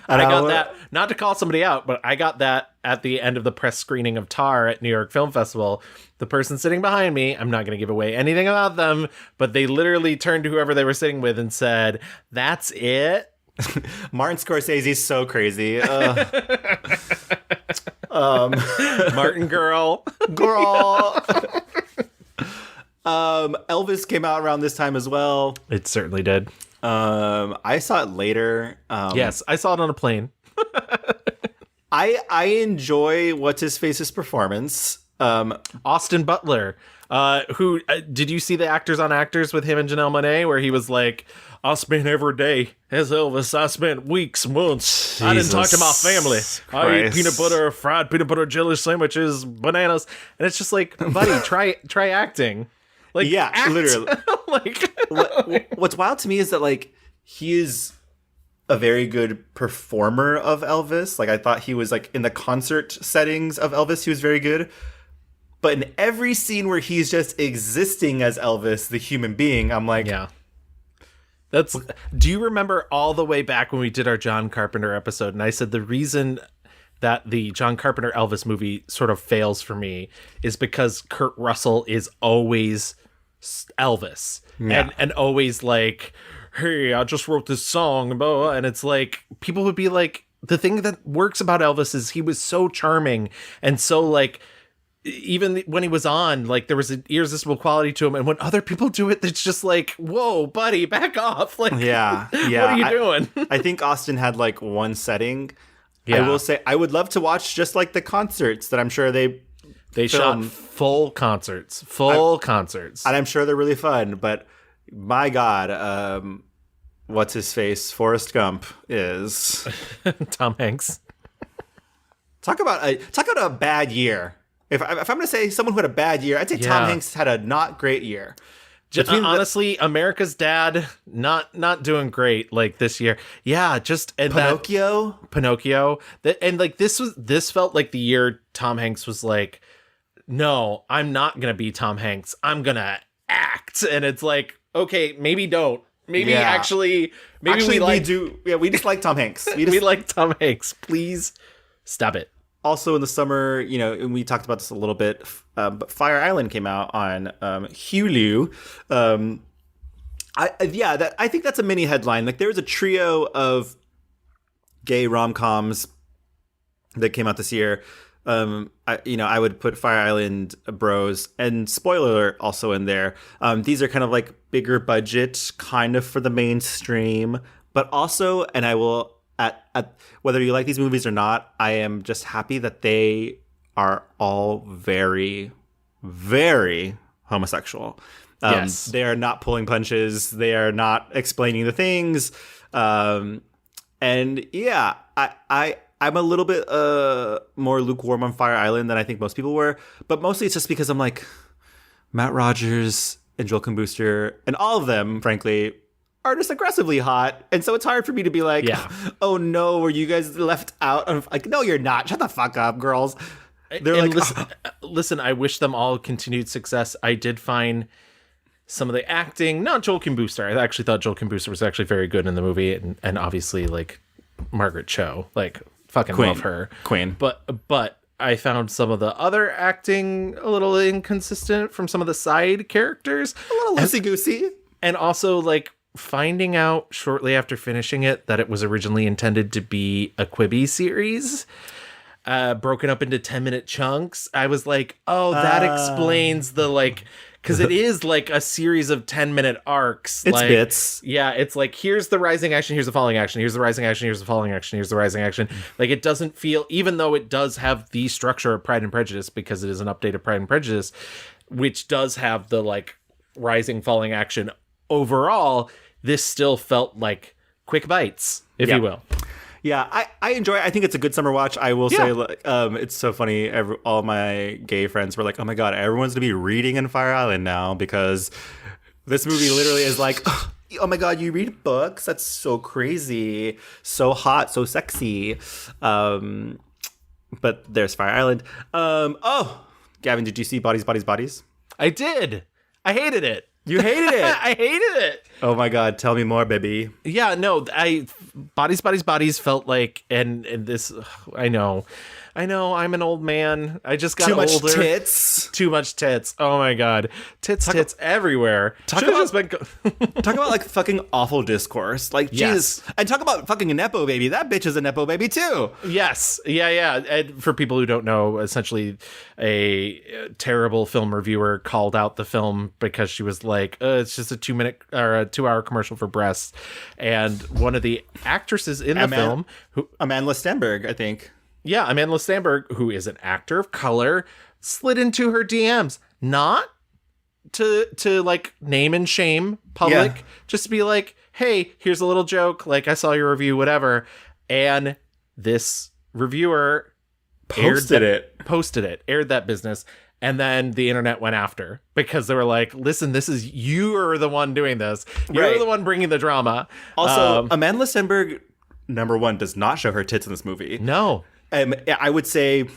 And I got that, not to call somebody out, but I got that at the end of the press screening of Tar at New York Film Festival. The person sitting behind me, I'm not going to give away anything about them, but they literally turned to whoever they were sitting with and said, that's it? Martin Scorsese's so crazy. Martin girl. Elvis came out around this time as well. It certainly did. I saw it later. Yes, I saw it on a plane. I enjoy what's his face's performance. Austin Butler. Who did you see the Actors on Actors with him and Janelle Monáe, where he was like, I spent every day as Elvis. I spent weeks, months. Jesus, I didn't talk to my family. Christ. I ate peanut butter, fried peanut butter jelly sandwiches, bananas, and it's just like, buddy, try acting. Like, yeah, act. literally. Like, what's wild to me is that like he is a very good performer of Elvis. Like, I thought he was like in the concert settings of Elvis, he was very good. But in every scene where he's just existing as Elvis, the human being, I'm like, yeah. Do you remember all the way back when we did our John Carpenter episode, and I said the reason that the John Carpenter Elvis movie sort of fails for me is because Kurt Russell is always Elvis, and always like hey, I just wrote this song, blah, blah, and it's like people would be like, the thing that works about Elvis is he was so charming and so like, even when he was on, like there was an irresistible quality to him, and when other people do it, it's just like, whoa, buddy, back off. Like, Yeah. what are you doing? I think Austin had like one setting. I Yeah. will say I would love to watch just like the concerts that I'm sure they Shot film. full concerts, and I'm sure they're really fun, but my God, what's his face? Forrest Gump is Tom Hanks. talk about a bad year. If I'm going to say someone who had a bad year, I'd say Tom Yeah. Hanks had a not great year. Honestly, America's Dad not doing great like this year. Yeah, just and Pinocchio. And like this felt like the year Tom Hanks was like, no, I'm not gonna be Tom Hanks. I'm gonna act. And it's like, okay, maybe don't. Maybe Yeah. actually we do. Yeah, we just like Tom Hanks. we like Tom Hanks. Please stop it. Also in the summer, and we talked about this a little bit, but Fire Island came out on Hulu. I think that's a mini headline. Like there was a trio of gay rom-coms that came out this year. I would put Fire Island, Bros, and spoiler alert also in there. These are kind of like bigger budget, kind of for the mainstream, but also, and I will. At whether you like these movies or not, I am just happy that they are all very, very homosexual. Yes. They are not pulling punches. They are not explaining the things. And yeah, I'm a little bit more lukewarm on Fire Island than I think most people were. But mostly it's just because I'm like, Matt Rogers and Joel Kim Booster and all of them, frankly, are just aggressively hot, and so it's hard for me to be like, Yeah. oh no, were you guys left out of, like, no, you're not, shut the fuck up, girls. They're And like, listen, I wish them all continued success. I did find some of the acting, not Joel Kim Booster. I actually thought Joel Kim Booster was actually very good in the movie, and obviously like Margaret Cho, like fucking Queen. love her, Queen. But I found some of the other acting a little inconsistent from some of the side characters, a little loosey-goosey. and also like finding out shortly after finishing it that it was originally intended to be a Quibi series, broken up into 10-minute chunks. I was like, oh, that explains the like, because it is like a series of 10-minute arcs. It's like, bits. Yeah, it's like, here's the rising action, here's the falling action, here's the rising action, here's the falling action, here's the rising action. Like, it doesn't feel, even though it does have the structure of Pride and Prejudice, because it is an update of Pride and Prejudice, which does have the like rising, falling action overall, this still felt like quick bites, if you will. Yeah, I enjoy it. I think it's a good summer watch. I will Yeah. say, like, it's so funny. All my gay friends were like, oh my God, everyone's going to be reading in Fire Island now because this movie literally is like, oh my God, you read books? That's so crazy. So hot, so sexy. But there's Fire Island. Gavin, did you see Bodies, Bodies, Bodies? I did. I hated it. You hated it. I hated it. Oh my God, tell me more, baby. Yeah, no, Bodies felt like, and this, I know, I'm an old man. I just got Too much older. tits. Too much tits. Oh my God. Tits everywhere. Talk Should've about- just been Talk about like fucking awful discourse. Like, Yes. Jesus. And talk about fucking a Nepo baby. That bitch is a Nepo baby too. Yes. Yeah. And for people who don't know, essentially a terrible film reviewer called out the film because she was like, it's just a 2-minute or a 2-hour commercial for breasts. And one of the actresses in the film who, Amanda Stenberg, I think. yeah, Amanda Stenberg, who is an actor of color, slid into her DMs, not to like name and shame public, Yeah. just to be like, hey, here's a little joke, like I saw your review, whatever. And this reviewer Posted it. aired that business, and then the internet went after because they were like, listen, you're the one doing this. You're Right. the one bringing the drama. Also, Amanda Stenberg, number one, does not show her tits in this movie. No. I would say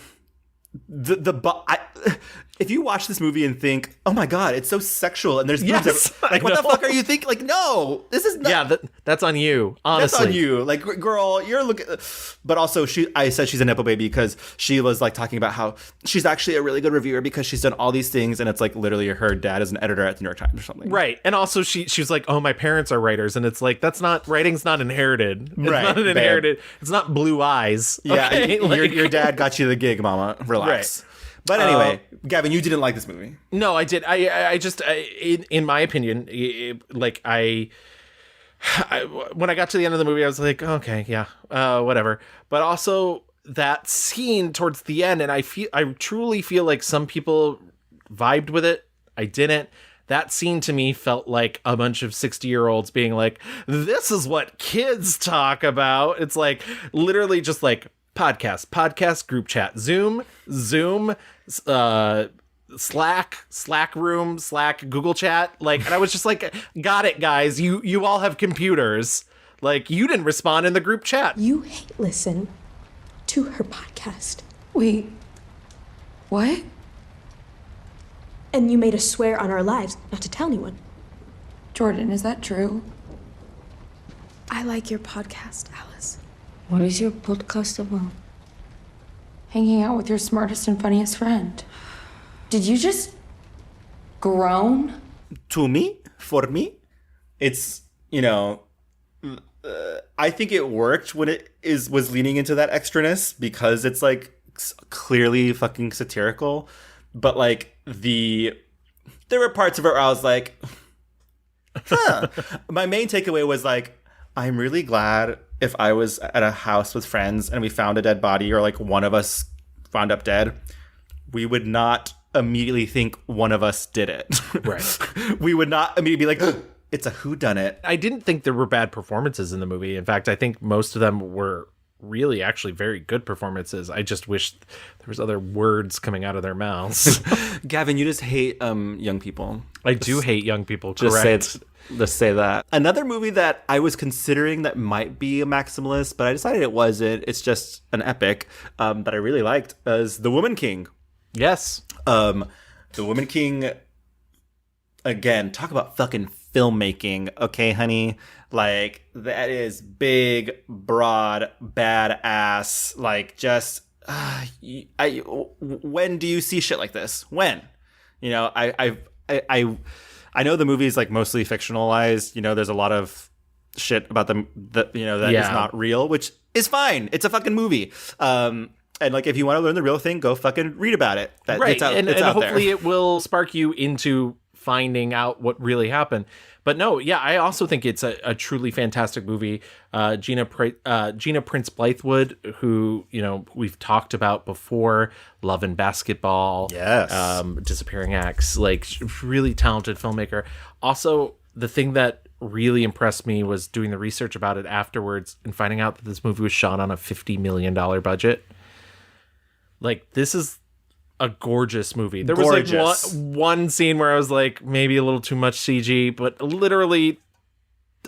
if you watch this movie and think, oh my God, it's so sexual and there's boobs Yes, everywhere, like, what the I know. fuck are you thinking? Like, no, this is not. Yeah, that's on you. Honestly, That's on you. Like, girl, you're looking. But also, I said she's a Nepo baby because she was like talking about how she's actually a really good reviewer because she's done all these things. And it's like literally her dad is an editor at the New York Times or something. Right. And also she was like, oh, my parents are writers. And it's like, writing's not inherited. It's Right, not an babe. inherited. It's not blue eyes. Yeah. Okay? Your dad got you the gig, mama. Relax. But anyway, Gavin, you didn't like this movie. No, I did. I just, in my opinion, when I got to the end of the movie, I was like, okay, yeah, whatever. But also that scene towards the end, and I truly feel like some people vibed with it. I didn't. That scene to me felt like a bunch of 60-year-olds being like, this is what kids talk about. It's like literally just like podcast, group chat, Zoom, Slack room, Google chat. Like, and I was just like, got it, guys. You all have computers. Like, you didn't respond in the group chat. You listen to her podcast. Wait, what? And you made us swear on our lives not to tell anyone. Jordan, is that true? I like your podcast, Alice. What is your podcast about? Hanging out with your smartest and funniest friend. Did you just groan? To me, for me, it's, I think it worked when it was leaning into that extraness because it's like clearly fucking satirical. But like there were parts of it where I was like, huh. My main takeaway was like, I'm really glad if I was at a house with friends and we found a dead body or like one of us wound up dead, we would not immediately think one of us did it. Right. We would not immediately be like, it's a whodunit. I didn't think there were bad performances in the movie. In fact, I think most of them were really actually very good performances. I just wish there was other words coming out of their mouths. Gavin, you just hate young people. I do hate young people. Just Correct. Let's say that. Another movie that I was considering that might be a maximalist, but I decided it wasn't. It's just an epic that I really liked is The Woman King. Yes. The Woman King, again, talk about fucking filmmaking, okay, honey? Like, that is big, broad, badass, like, just, when do you see shit like this? When? I know the movie is like mostly fictionalized. There's a lot of shit about them that is not real, which is fine. It's a fucking movie. And like, if you want to learn the real thing, go fucking read about it. Right. It's out hopefully there. it will spark you into finding out what really happened. But no, yeah, I also think it's a truly fantastic movie. Gina Prince Blythewood, who, we've talked about before, Love and Basketball. Yes. Disappearing Acts, like, really talented filmmaker. Also, the thing that really impressed me was doing the research about it afterwards and finding out that this movie was shot on a $50 million budget. Like, this is a gorgeous movie. There was like one scene where I was like, maybe a little too much CG, but literally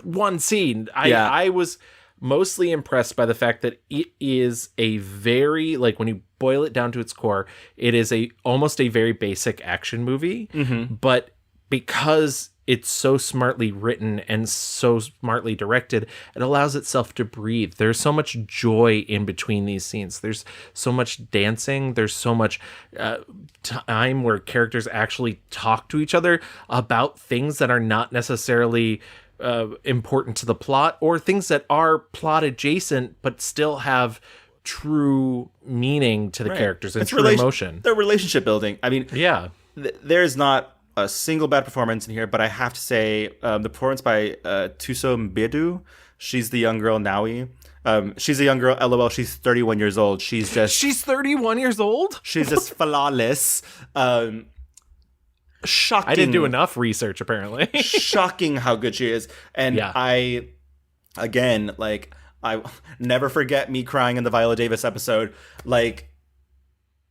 one scene. I was mostly impressed by the fact that it is a very, like, when you boil it down to its core, it is almost a very basic action movie. Mm-hmm. But because it's so smartly written and so smartly directed, it allows itself to breathe. There's so much joy in between these scenes. There's so much dancing. There's so much time where characters actually talk to each other about things that are not necessarily important to the plot, or things that are plot adjacent but still have true meaning to the characters and It's true emotion. They're relationship building. I mean, yeah. There's not a single bad performance in here, but I have to say the performance by Tuso Mbedu, she's the young girl Naui. She's a young girl, LOL, she's 31 years old. She's 31 years old? She's just flawless. Shocking. I didn't do enough research, apparently. Shocking how good she is. And yeah. I never forget me crying in the Viola Davis episode. Like,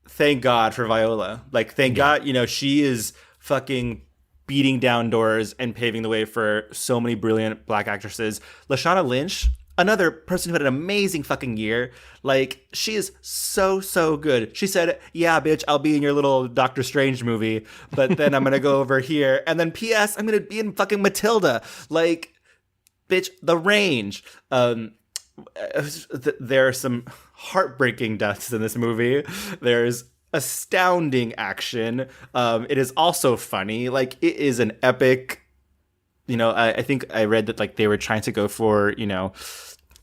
thank God for Viola. Like, thank God, she is fucking beating down doors and paving the way for so many brilliant black actresses. Lashana Lynch, another person who had an amazing fucking year. Like, she is so good. She said, yeah, bitch, I'll be in your little Doctor Strange movie, but then I'm going to go over here. And then P.S., I'm going to be in fucking Matilda. Like, bitch, the range. There are some heartbreaking deaths in this movie. There's astounding action. It is also funny. Like, it is an epic, you know, I think I read that, like, they were trying to go for, you know,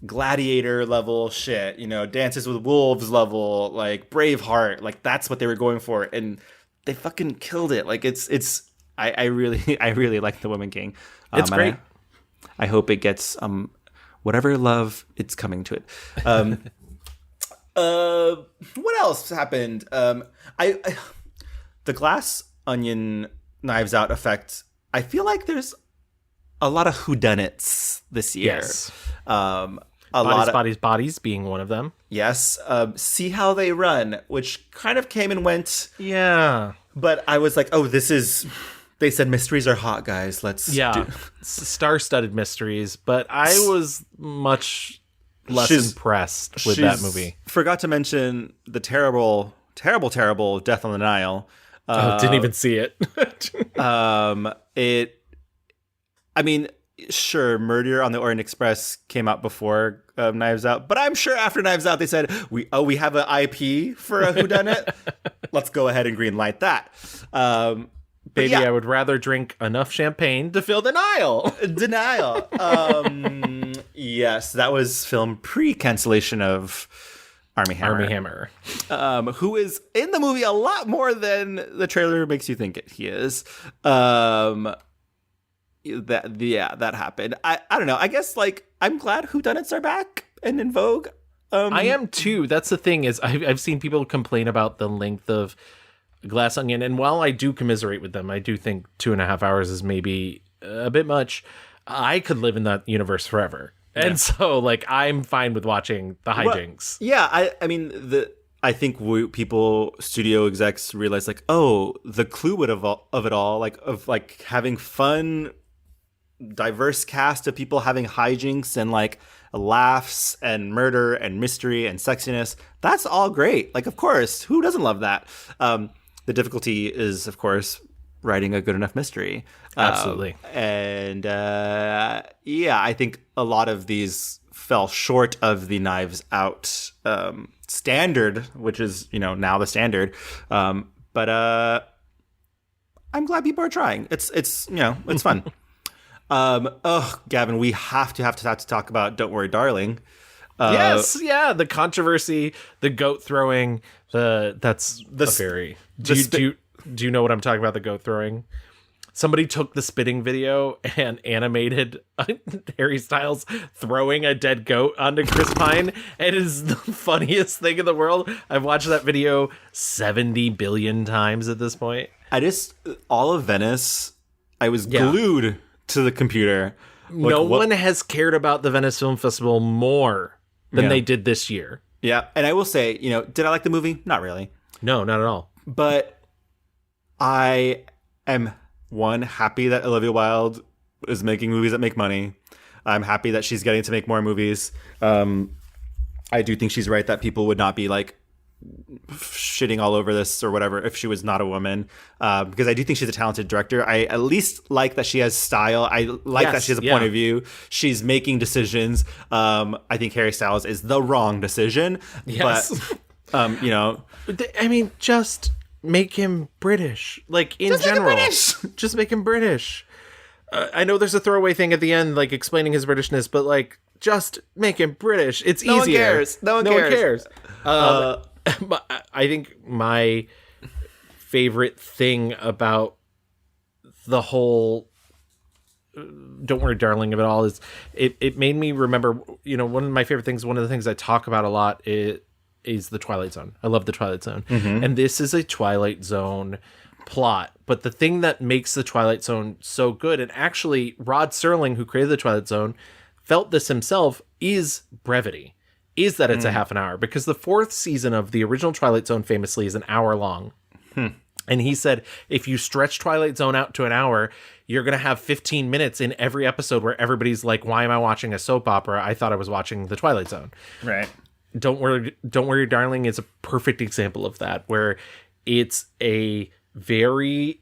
Gladiator level shit, you know, Dances with Wolves level, like Braveheart, like that's what they were going for, and they fucking killed it. Like I really like The Woman King. It's great. I hope it gets whatever love it's coming to it. What else happened? I the Glass Onion Knives Out effect. I feel like there's a lot of whodunits this year. Yes. Bodies being one of them. Yes. See How They Run, which kind of came and went. Yeah. But I was like, oh, this is... They said mysteries are hot, guys. Let's do... Star-studded mysteries, but I was much less impressed with that movie. Forgot to mention the terrible Death on the Nile. Didn't even see it. I mean, sure, Murder on the Orient Express came out before Knives Out, but I'm sure after Knives Out they said, we have an IP for a whodunit. Let's go ahead and greenlight that. Baby, yeah. I would rather drink enough champagne to fill the Nile. Denial. Yes, that was filmed pre-cancellation of Armie Hammer. Who is in the movie a lot more than the trailer makes you think he is. That happened. I don't know. I guess, like, I'm glad whodunits are back and in vogue. I am too. That's the thing is I've seen people complain about the length of Glass Onion, and while I do commiserate with them, I do think 2.5 hours is maybe a bit much. I could live in that universe forever. And so, like, I'm fine with watching the hijinks. Well, yeah, I mean, I think studio execs realize, like, oh, the clue of it all, like having fun, diverse cast of people having hijinks and like laughs and murder and mystery and sexiness. That's all great. Like, of course, who doesn't love that? The difficulty is, of course, writing a good enough mystery. Absolutely. And I think a lot of these fell short of the Knives Out standard, which is, you know, now the standard. But I'm glad people are trying. It's you know, it's fun. Gavin, we have to talk about Don't Worry, Darling. The controversy, the goat throwing, do you know what I'm talking about? The goat throwing. Somebody took the spitting video and animated Harry Styles throwing a dead goat onto Chris Pine. It is the funniest thing in the world. I've watched that video 70 billion times at this point. All of Venice, I was glued to the computer. No one has cared about the Venice Film Festival more than they did this year. Yeah. And I will say, you know, did I like the movie? Not really. No, not at all. But I am... happy that Olivia Wilde is making movies that make money. I'm happy that she's getting to make more movies. I do think she's right that people would not be like shitting all over this or whatever if she was not a woman. Because I do think she's a talented director. I at least like that she has style. I like that she has a point of view. She's making decisions. I think Harry Styles is the wrong decision. Yes. But, you know. I mean, just... make him British, like in general. Just make him British. I know there's a throwaway thing at the end, like explaining his Britishness, but like just make him British. It's easier. No one cares. But I think my favorite thing about the whole Don't Worry, Darling of it all is it made me remember. You know, one of my favorite things. One of the things I talk about a lot is the Twilight Zone. I love the Twilight Zone. Mm-hmm. And this is a Twilight Zone plot. But the thing that makes the Twilight Zone so good, and actually Rod Serling, who created the Twilight Zone, felt this himself, is brevity. Is that it's a half an hour. Because the 4th season of the original Twilight Zone famously is an hour long. And he said, if you stretch Twilight Zone out to an hour, you're going to have 15 minutes in every episode where everybody's like, why am I watching a soap opera? I thought I was watching The Twilight Zone. Right. Don't Worry, Darling is a perfect example of that, where it's a very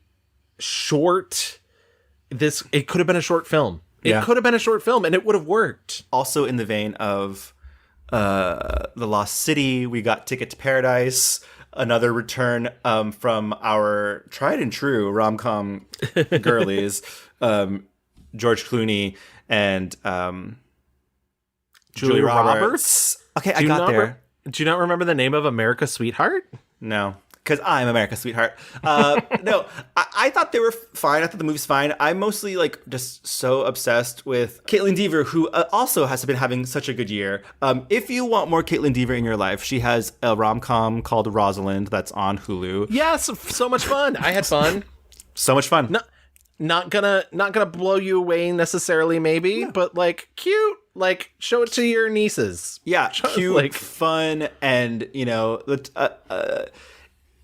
short, it could have been a short film. It could have been a short film and it would have worked. Also in the vein of The Lost City, we got Ticket to Paradise, another return from our tried and true rom-com girlies, George Clooney and Julia Roberts. Okay, I got there. Do you not remember the name of America's Sweetheart? No, because I'm America's Sweetheart. No, I thought they were fine. I thought the movie's fine. I'm mostly like just so obsessed with Caitlin Dever, who also has been having such a good year. If you want more Caitlin Dever in your life, she has a rom-com called Rosalind that's on Hulu. Yes, so much fun. I had fun. So much fun. Not gonna blow you away necessarily, maybe, but like cute. Like, show it to your nieces. Yeah, cute, like fun, and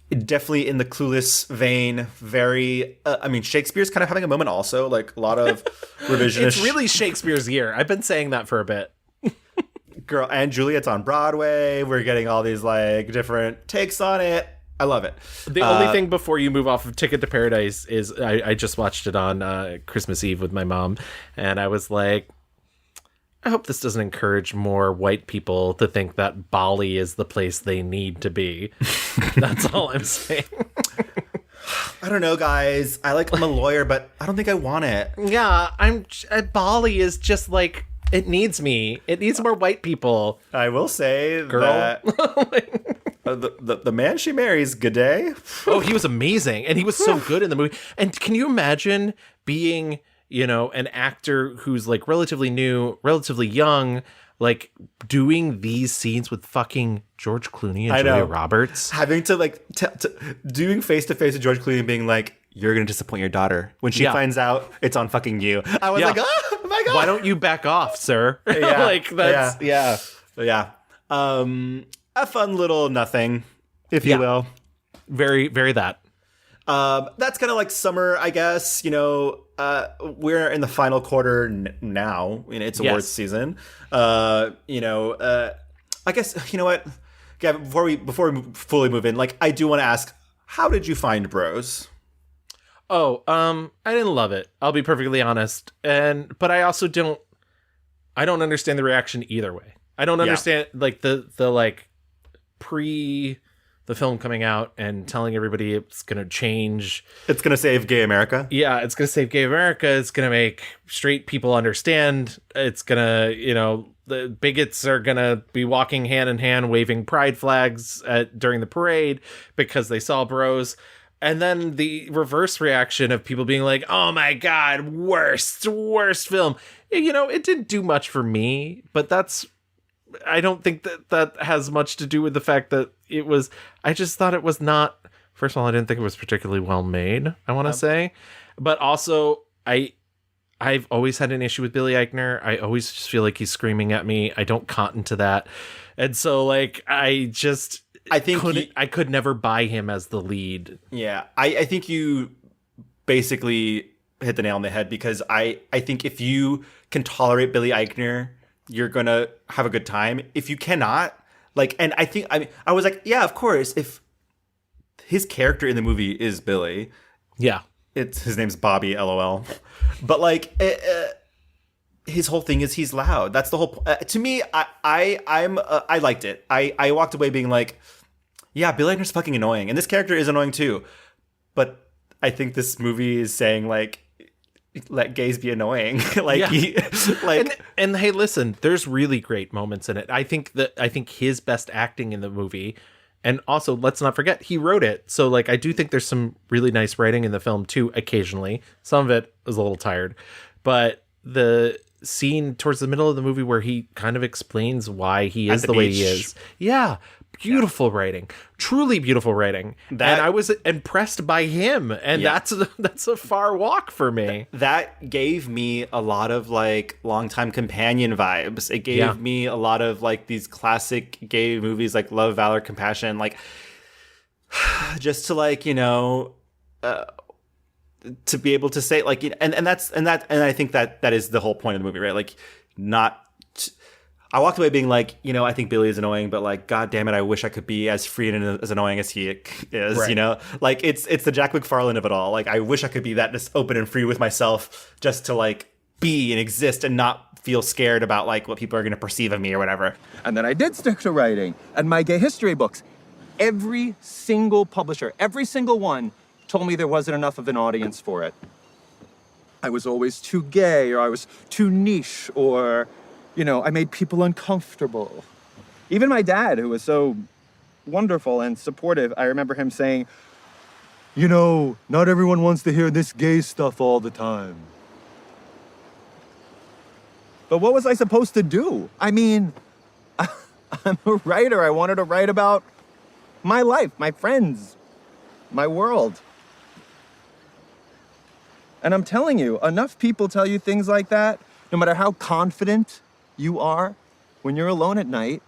definitely in the Clueless vein. Very, Shakespeare's kind of having a moment also. Like a lot of revisionist. It's really Shakespeare's year. I've been saying that for a bit. Girl and Juliet's on Broadway. We're getting all these like different takes on it. I love it. The only thing before you move off of Ticket to Paradise is I just watched it on Christmas Eve with my mom, and I was like, I hope this doesn't encourage more white people to think that Bali is the place they need to be. That's all I'm saying. I don't know, guys. I'm a lawyer, but I don't think I want it. Yeah, Bali is just like, it needs me. It needs more white people. I will say, girl. That the man she marries, G'day. Oh, he was amazing, and he was so good in the movie. And can you imagine being, an actor who's like relatively new, relatively young, like doing these scenes with fucking George Clooney and Julia Roberts, having to doing face to face with George Clooney, and being like, "You're gonna disappoint your daughter when she finds out it's on fucking you." I was like, "Oh my god, why don't you back off, sir?" Yeah. A fun little nothing, if you will. Very, very that. That's kind of like summer, I guess. We're in the final quarter now. It's awards season. I guess you know what, Gavin. Before we fully move in, I do want to ask, how did you find Bros? Oh, I didn't love it. I'll be perfectly honest, but I also don't. I don't understand the reaction either way. I don't understand the pre the film coming out and telling everybody it's going to change. It's going to save gay America. Yeah, it's going to save gay America. It's going to make straight people understand. It's going to, the bigots are going to be walking hand in hand, waving pride flags during the parade because they saw Bros. And then the reverse reaction of people being like, oh my God, worst film. It didn't do much for me, but I don't think that has much to do with the fact that I just thought it was not, first of all, I didn't think it was particularly well made, I want to say. But also, I've always had an issue with Billy Eichner. I always just feel like he's screaming at me. I don't cotton to that. And so, I think I could never buy him as the lead. Yeah, I think you basically hit the nail on the head, because I think if you can tolerate Billy Eichner, you're gonna have a good time. If you cannot, and I was like, yeah, of course, if his character in the movie is Billy, yeah, his name's Bobby, LOL. But his whole thing is he's loud. That's the whole. To me, I liked it. I walked away being like, yeah, Billy Eichner's fucking annoying, and this character is annoying too. But I think this movie is saying let gays be annoying. And hey, listen, there's really great moments in it. I think his best acting in the movie, and also let's not forget he wrote it. So I do think there's some really nice writing in the film too. Occasionally, some of it was a little tired, but the scene towards the middle of the movie where he kind of explains why he is the way he is. Yeah. Beautiful writing, truly beautiful writing, and I was impressed by him, and that's a far walk for me. That gave me a lot of Longtime Companion vibes. It gave me a lot of these classic gay movies like Love, Valor, Compassion. just to like, to be able to say like, and I think that is the whole point of the movie, right? Like, I walked away being like, I think Billy is annoying, but like, God damn it, I wish I could be as free and as annoying as he is, Right. Like it's the Jack McFarlane of it all. Like, I wish I could be that just open and free with myself, just to like be and exist and not feel scared about like what people are going to perceive of me or whatever. And then I did stick to writing and my gay history books. Every single publisher, every single one told me there wasn't enough of an audience for it. I was always too gay, or I was too niche, or, I made people uncomfortable. Even my dad, who was so wonderful and supportive, I remember him saying, not everyone wants to hear this gay stuff all the time. But what was I supposed to do? I mean, I'm a writer. I wanted to write about my life, my friends, my world. And I'm telling you, enough people tell you things like that, no matter how confident you are, when you're alone at night,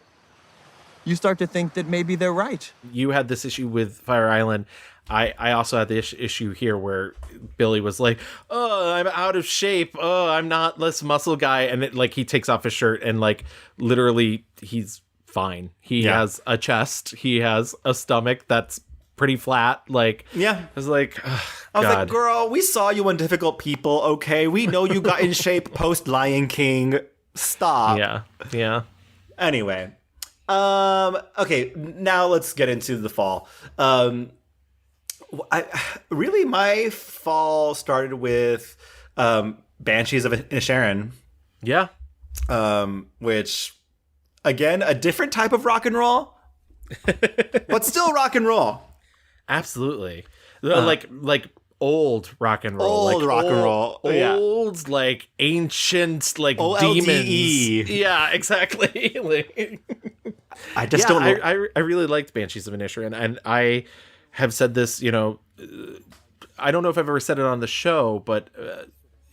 you start to think that maybe they're right. You had this issue with Fire Island. I also had the issue here where Billy was like, oh, I'm out of shape. Oh, I'm not this muscle guy. And he takes off his shirt and like literally he's fine. He has a chest. He has a stomach that's pretty flat. Like, yeah, I was like, I was like, girl, we saw you on Difficult People. Okay, we know you got in shape post Lion King. Stop. Yeah. Anyway, okay, now let's get into the fall. My fall started with Banshees of Inisherin. Yeah. Which, again, a different type of rock and roll, but still rock and roll. Absolutely. Like old rock and roll. Old rock and roll. Old, like ancient, like OLDE. demons. Yeah, exactly. I just don't know. I really liked Banshees of Inisherin, and I have said this, I don't know if I've ever said it on the show, but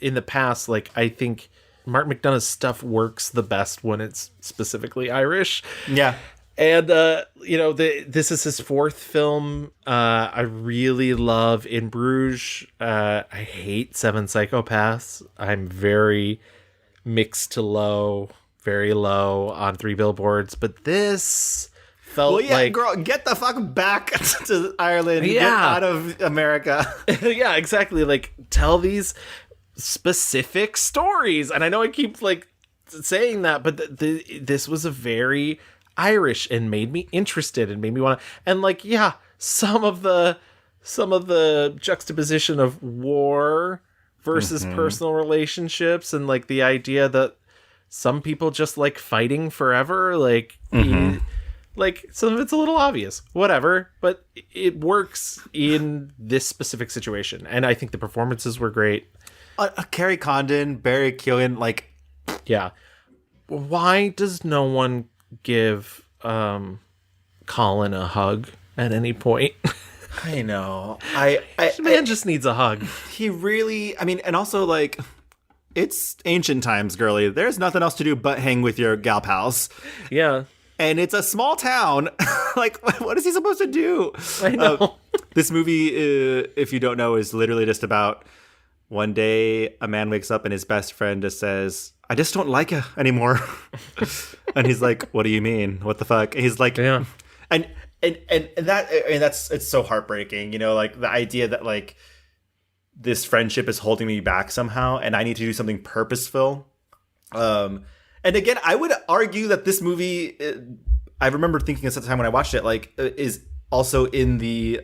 in the past, like, I think Mark McDonagh's stuff works the best when it's specifically Irish. Yeah. And, this is his fourth film. I really love In Bruges. I hate Seven Psychopaths. I'm very mixed to low, very low on Three Billboards. But this felt like... girl, get the fuck back to Ireland. Yeah. Get out of America. Yeah, exactly. Like, tell these specific stories. And I know I keep, like, saying that, but this was a very... Irish and made me interested and made me want to, and like, yeah, some of the juxtaposition of war versus personal relationships, and like the idea that some people just like fighting forever, like like some of it's a little obvious, whatever, but it works in this specific situation, and I think the performances were great. Carrie Condon, Barry Keoghan, like, yeah. Why does no one give Colin a hug at any point? I know. This man just needs a hug. He really, I mean, and also like, it's ancient times, girly. There's nothing else to do but hang with your gal pals. Yeah. And it's a small town. Like, what is he supposed to do? I know. This movie, if you don't know, is literally just about one day a man wakes up and his best friend just says, I just don't like you anymore. And he's like, what do you mean? What the fuck? And he's like, yeah. And that, I mean, it's so heartbreaking, like the idea that like this friendship is holding me back somehow and I need to do something purposeful. And again, I would argue that this movie, I remember thinking at the time when I watched it, like, is also in the,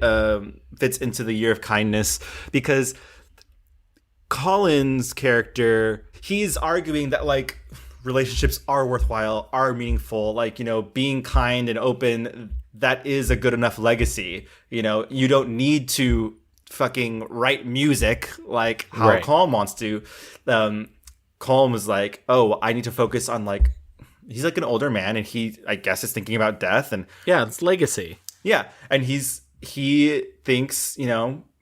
fits into the Year of Kindness, because Colin's character, he's arguing that like relationships are worthwhile, are meaningful, like, being kind and open, that is a good enough legacy. You don't need to fucking write music like how Right. Colm wants to. Colm was like, oh, I need to focus on like, he's like an older man and he, I guess, is thinking about death, and Yeah, it's legacy. yeah, and he thinks,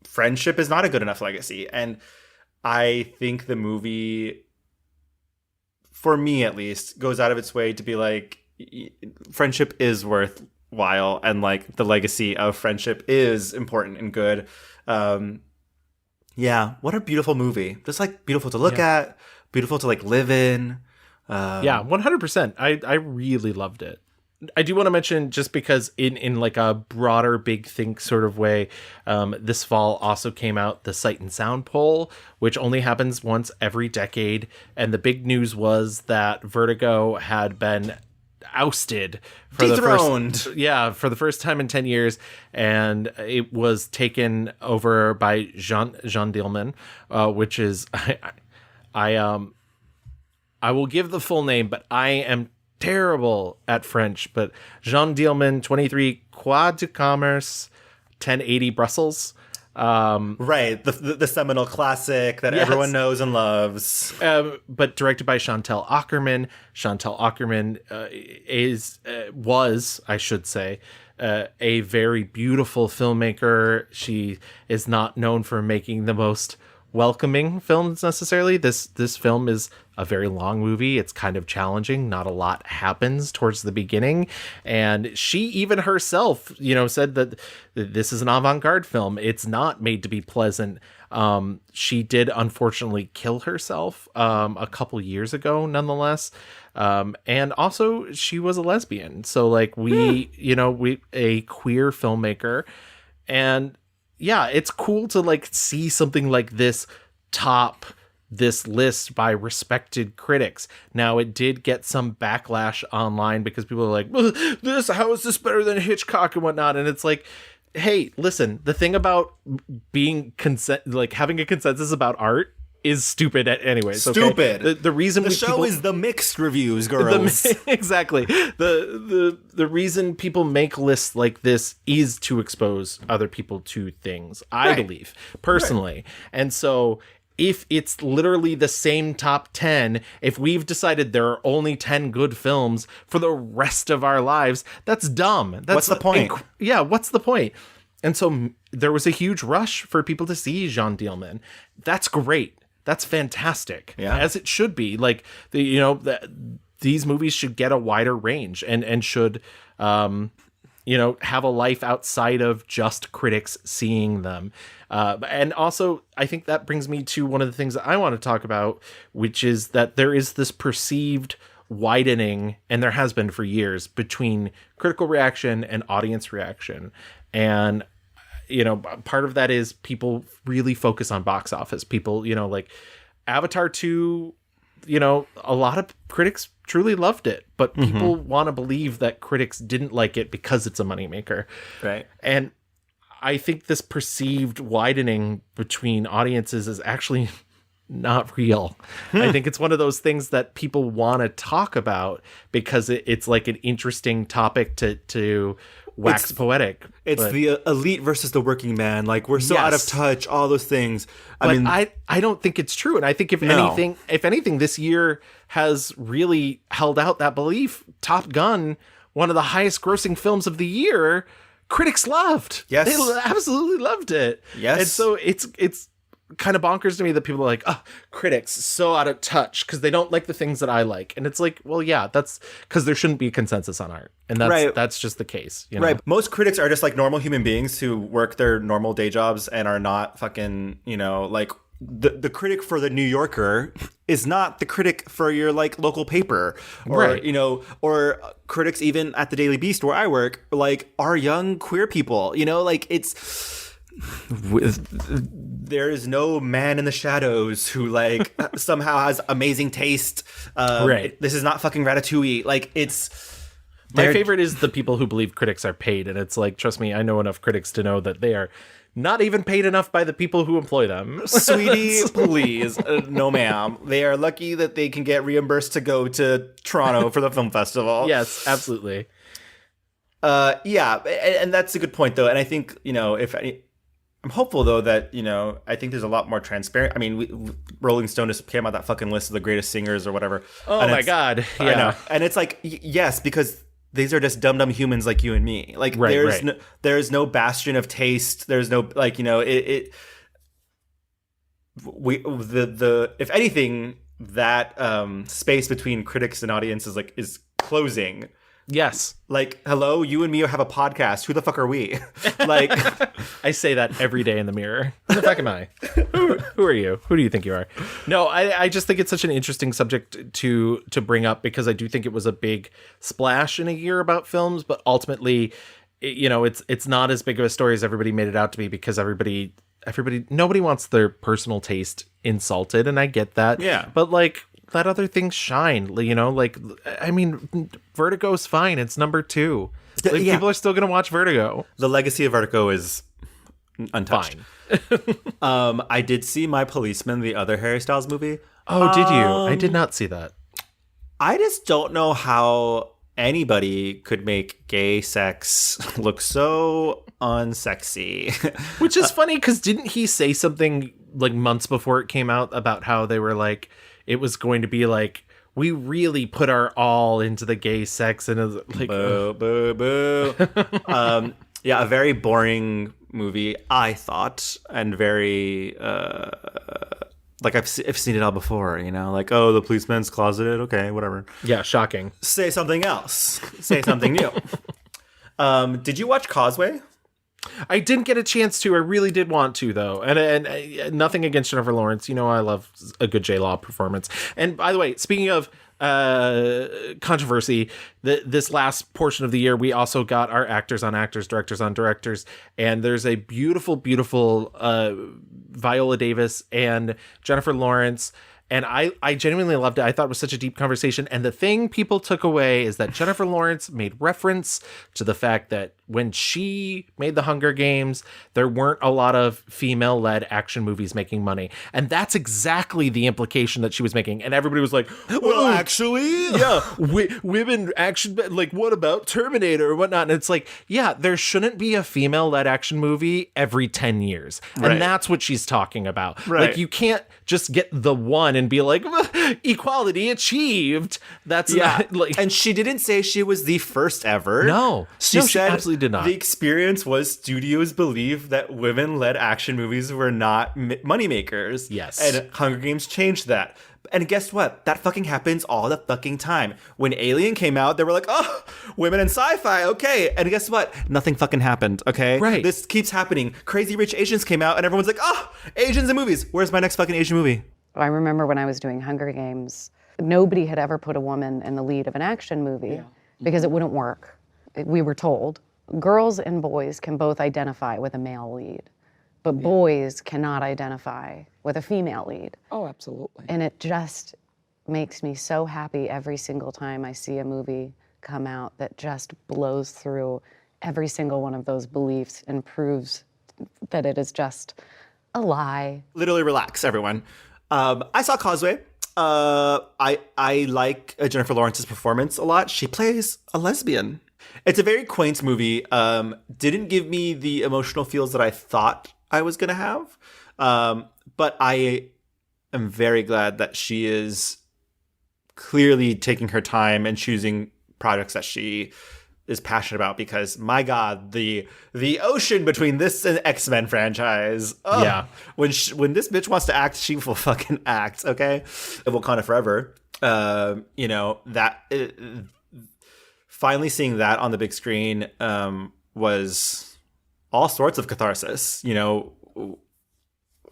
friendship is not a good enough legacy. And I think the movie, for me at least, goes out of its way to be like, friendship is worth while, and like the legacy of friendship is important and good. Yeah, what a beautiful movie. Just like beautiful to look at, beautiful to like live in. Yeah, 100%. I really loved it. I do want to mention, just because in like a broader big think sort of way, this fall also came out the Sight and Sound poll, which only happens once every decade. And the big news was that Vertigo had been ousted for Dethroned. for the first time in 10 years, and it was taken over by Jean Dielman, which is I will give the full name, but I am terrible at French. But Jean Dielman, 23 Quai du Commerce, 1080 Brussels. Right, the seminal classic that everyone knows and loves. But directed by Chantal Akerman. Chantal Akerman was, I should say, a very beautiful filmmaker. She is not known for making the most welcoming films necessarily. This film is a very long movie. It's kind of challenging. Not a lot happens towards the beginning. And she even herself, said that this is an avant-garde film. It's not made to be pleasant. She did unfortunately kill herself a couple years ago, nonetheless. And also she was a lesbian. So like we a queer filmmaker. And yeah, it's cool to like see something like this top this list by respected critics. Now, it did get some backlash online because people are like, how is this better than Hitchcock and whatnot? And it's like, hey, listen, the thing about having a consensus about art is stupid anyways. Stupid. Okay? The reason the show is the mixed reviews, girls. Exactly. The reason people make lists like this is to expose other people to things, I believe, personally. Right. And so if it's literally the same top 10, if we've decided there are only 10 good films for the rest of our lives, that's dumb. What's the point? What's the point? And so there was a huge rush for people to see Jean Dielman. That's great. That's fantastic. Yeah. As it should be. Like, these movies should get a wider range and should, have a life outside of just critics seeing them. And also, I think that brings me to one of the things that I want to talk about, which is that there is this perceived widening, and there has been for years, between critical reaction and audience reaction. And, part of that is people really focus on box office. People, like Avatar 2, a lot of critics truly loved it, but people want to believe that critics didn't like it because it's a moneymaker. Right. And I think this perceived widening between audiences is actually not real. I think it's one of those things that people want to talk about because it's like an interesting topic to wax poetic. It's the elite versus the working man. Like, we're so out of touch, all those things. I don't think it's true. And I think if anything, this year has really held out that belief. Top Gun, one of the highest grossing films of the year, critics loved. Yes. They absolutely loved it. Yes. And so it's kind of bonkers to me that people are like, oh, critics so out of touch because they don't like the things that I like. And it's like, well, yeah, that's because there shouldn't be a consensus on art. And that's just the case. Right. Most critics are just like normal human beings who work their normal day jobs and are not fucking, like the critic for the New Yorker is not the critic for your like local paper or, or critics even at the Daily Beast where I work, like, are young queer people, like there is no man in the shadows who like somehow has amazing taste. This is not fucking Ratatouille. Like, it's my favorite is the people who believe critics are paid, and it's like, trust me, I know enough critics to know that they are not even paid enough by the people who employ them. Sweetie, please, no ma'am. They are lucky that they can get reimbursed to go to Toronto for the film festival. Yes, absolutely. And that's a good point though, and I think I'm hopeful, though, that, I think there's a lot more transparent. I mean, Rolling Stone just came out that fucking list of the greatest singers or whatever. Oh, my God. Yeah. I know. And it's like, yes, because these are just dumb humans like you and me. Like, there's no bastion of taste. There's no, like, if anything, that space between critics and audience is closing. Yes. Like, hello, you and me have a podcast. Who the fuck are we? Like, I say that every day in the mirror. Who the fuck am I? Who are you? Who do you think you are? No, I just think it's such an interesting subject to bring up because I do think it was a big splash in a year about films, but ultimately, it's not as big of a story as everybody made it out to be because nobody wants their personal taste insulted, and I get that. Yeah. But like, let other things shine, I mean, Vertigo's fine. It's number 2. Like, yeah. People are still going to watch Vertigo. the legacy of Vertigo is untouched. Fine. I did see My Policeman, the other Harry Styles movie. Oh, did you? I did not see that. I just don't know how anybody could make gay sex look so unsexy. Which is funny because didn't he say something like months before it came out about how they were like, it was going to be like, we really put our all into the gay sex, and it was like, boo, boo, boo. Yeah, a very boring movie, I thought, and very like I've seen it all before. Like, oh, the policeman's closeted. Okay, whatever. yeah, shocking. Say something else. Say something new. Did you watch Causeway? I didn't get a chance to. I really did want to, though. And nothing against Jennifer Lawrence. I love a good J-Law performance. And by the way, speaking of controversy, this last portion of the year, we also got our actors on actors, directors on directors. And there's a beautiful, beautiful Viola Davis and Jennifer Lawrence. And I genuinely loved it. I thought it was such a deep conversation. And the thing people took away is that Jennifer Lawrence made reference to the fact that when she made The Hunger Games, there weren't a lot of female-led action movies making money. And that's exactly the implication that she was making. And everybody was like, Well, actually, yeah, women action, like, what about Terminator or whatnot? And it's like, yeah, there shouldn't be a female-led action movie every 10 years. Right. And that's what she's talking about. Right. Like, you can't just get the one and be like, equality achieved. That's not, like... And she didn't say she was the first ever. No. She No, she said absolutely did not. The experience was studios believed that women-led action movies were not moneymakers. Yes. And Hunger Games changed that. And guess what? That fucking happens all the fucking time. When Alien came out, they were like, oh, women in sci-fi, okay. And guess what? Nothing fucking happened, okay? Right. This keeps happening. Crazy Rich Asians came out, and everyone's like, oh, Asians in movies. Where's my next fucking Asian movie? I remember when I was doing Hunger Games, nobody had ever put a woman in the lead of an action movie because it wouldn't work. We were told girls and boys can both identify with a male lead, but boys cannot identify with a female lead. Oh, absolutely. And it just makes me so happy every single time I see a movie come out that just blows through every single one of those beliefs and proves that it is just a lie. Literally relax, everyone. I saw Causeway. I like Jennifer Lawrence's performance a lot. She plays a lesbian. It's a very quaint movie. Didn't give me the emotional feels that I thought I was going to have. But I am very glad that she is clearly taking her time and choosing projects that she is passionate about, because my God, the ocean between this and X-Men franchise. Oh, Yeah. When this bitch wants to act, she will fucking act. Okay. Wakanda Forever. Finally seeing that on the big screen was all sorts of catharsis.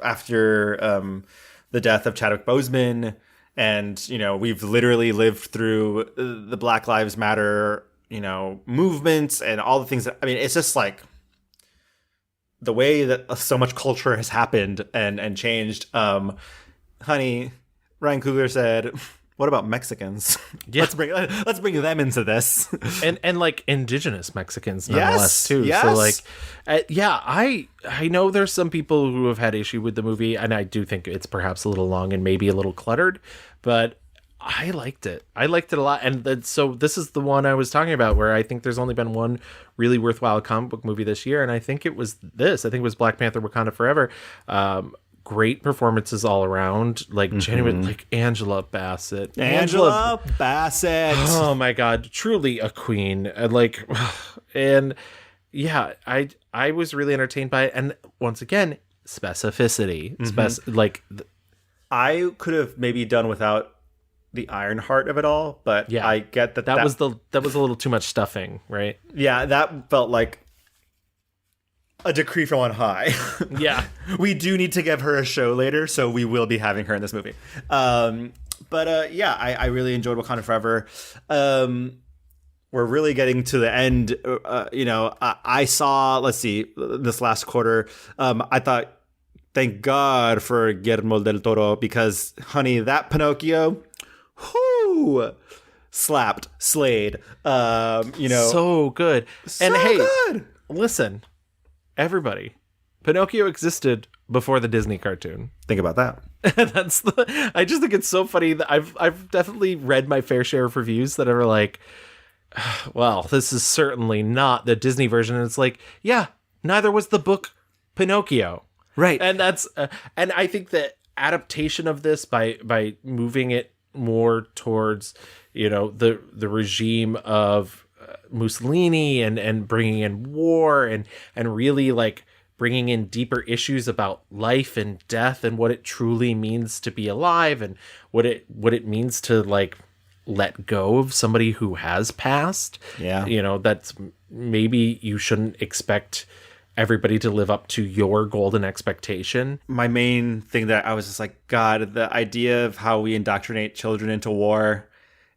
After the death of Chadwick Boseman, and we've literally lived through the Black Lives Matter movements and all the things that, it's just like the way that so much culture has happened and changed. Honey, Ryan Coogler said, what about Mexicans? Yeah. Let's bring them into this. and like indigenous Mexicans nonetheless too. Yes. So like, I know there's some people who have had issue with the movie, and I do think it's perhaps a little long and maybe a little cluttered, but I liked it. I liked it a lot. And so this is the one I was talking about where I think there's only been one really worthwhile comic book movie this year. And I think it was this. I think it was Black Panther Wakanda Forever. Great performances all around. Like genuine, like Angela Bassett. Angela Bassett. Oh my God. Truly a queen. And yeah, I was really entertained by it. And once again, specificity. I could have maybe done without the iron heart of it all, but Yeah. I get that That was a little too much stuffing, right? yeah, that felt like a decree from on high. Yeah. We do need to give her a show later, so we will be having her in this movie. But yeah, I really enjoyed Wakanda Forever. We're really getting to the end. I saw, let's see, this last quarter, I thought, thank God for Guillermo del Toro, because, honey, that Pinocchio, whoo, slapped, slayed. So good. So And hey, good. listen, everybody, Pinocchio existed before the Disney cartoon. Think about that. I just think it's so funny that I've definitely read my fair share of reviews that are like, well, this is certainly not the Disney version. And it's like, yeah, neither was the book Pinocchio. Right. And that's and I think that adaptation of this by moving it more towards, the regime of Mussolini and bringing in war and really like bringing in deeper issues about life and death and what it truly means to be alive and what it means to like let go of somebody who has passed. Yeah. That's maybe you shouldn't expect everybody to live up to your golden expectation. My main thing that I was just like, God, the idea of how we indoctrinate children into war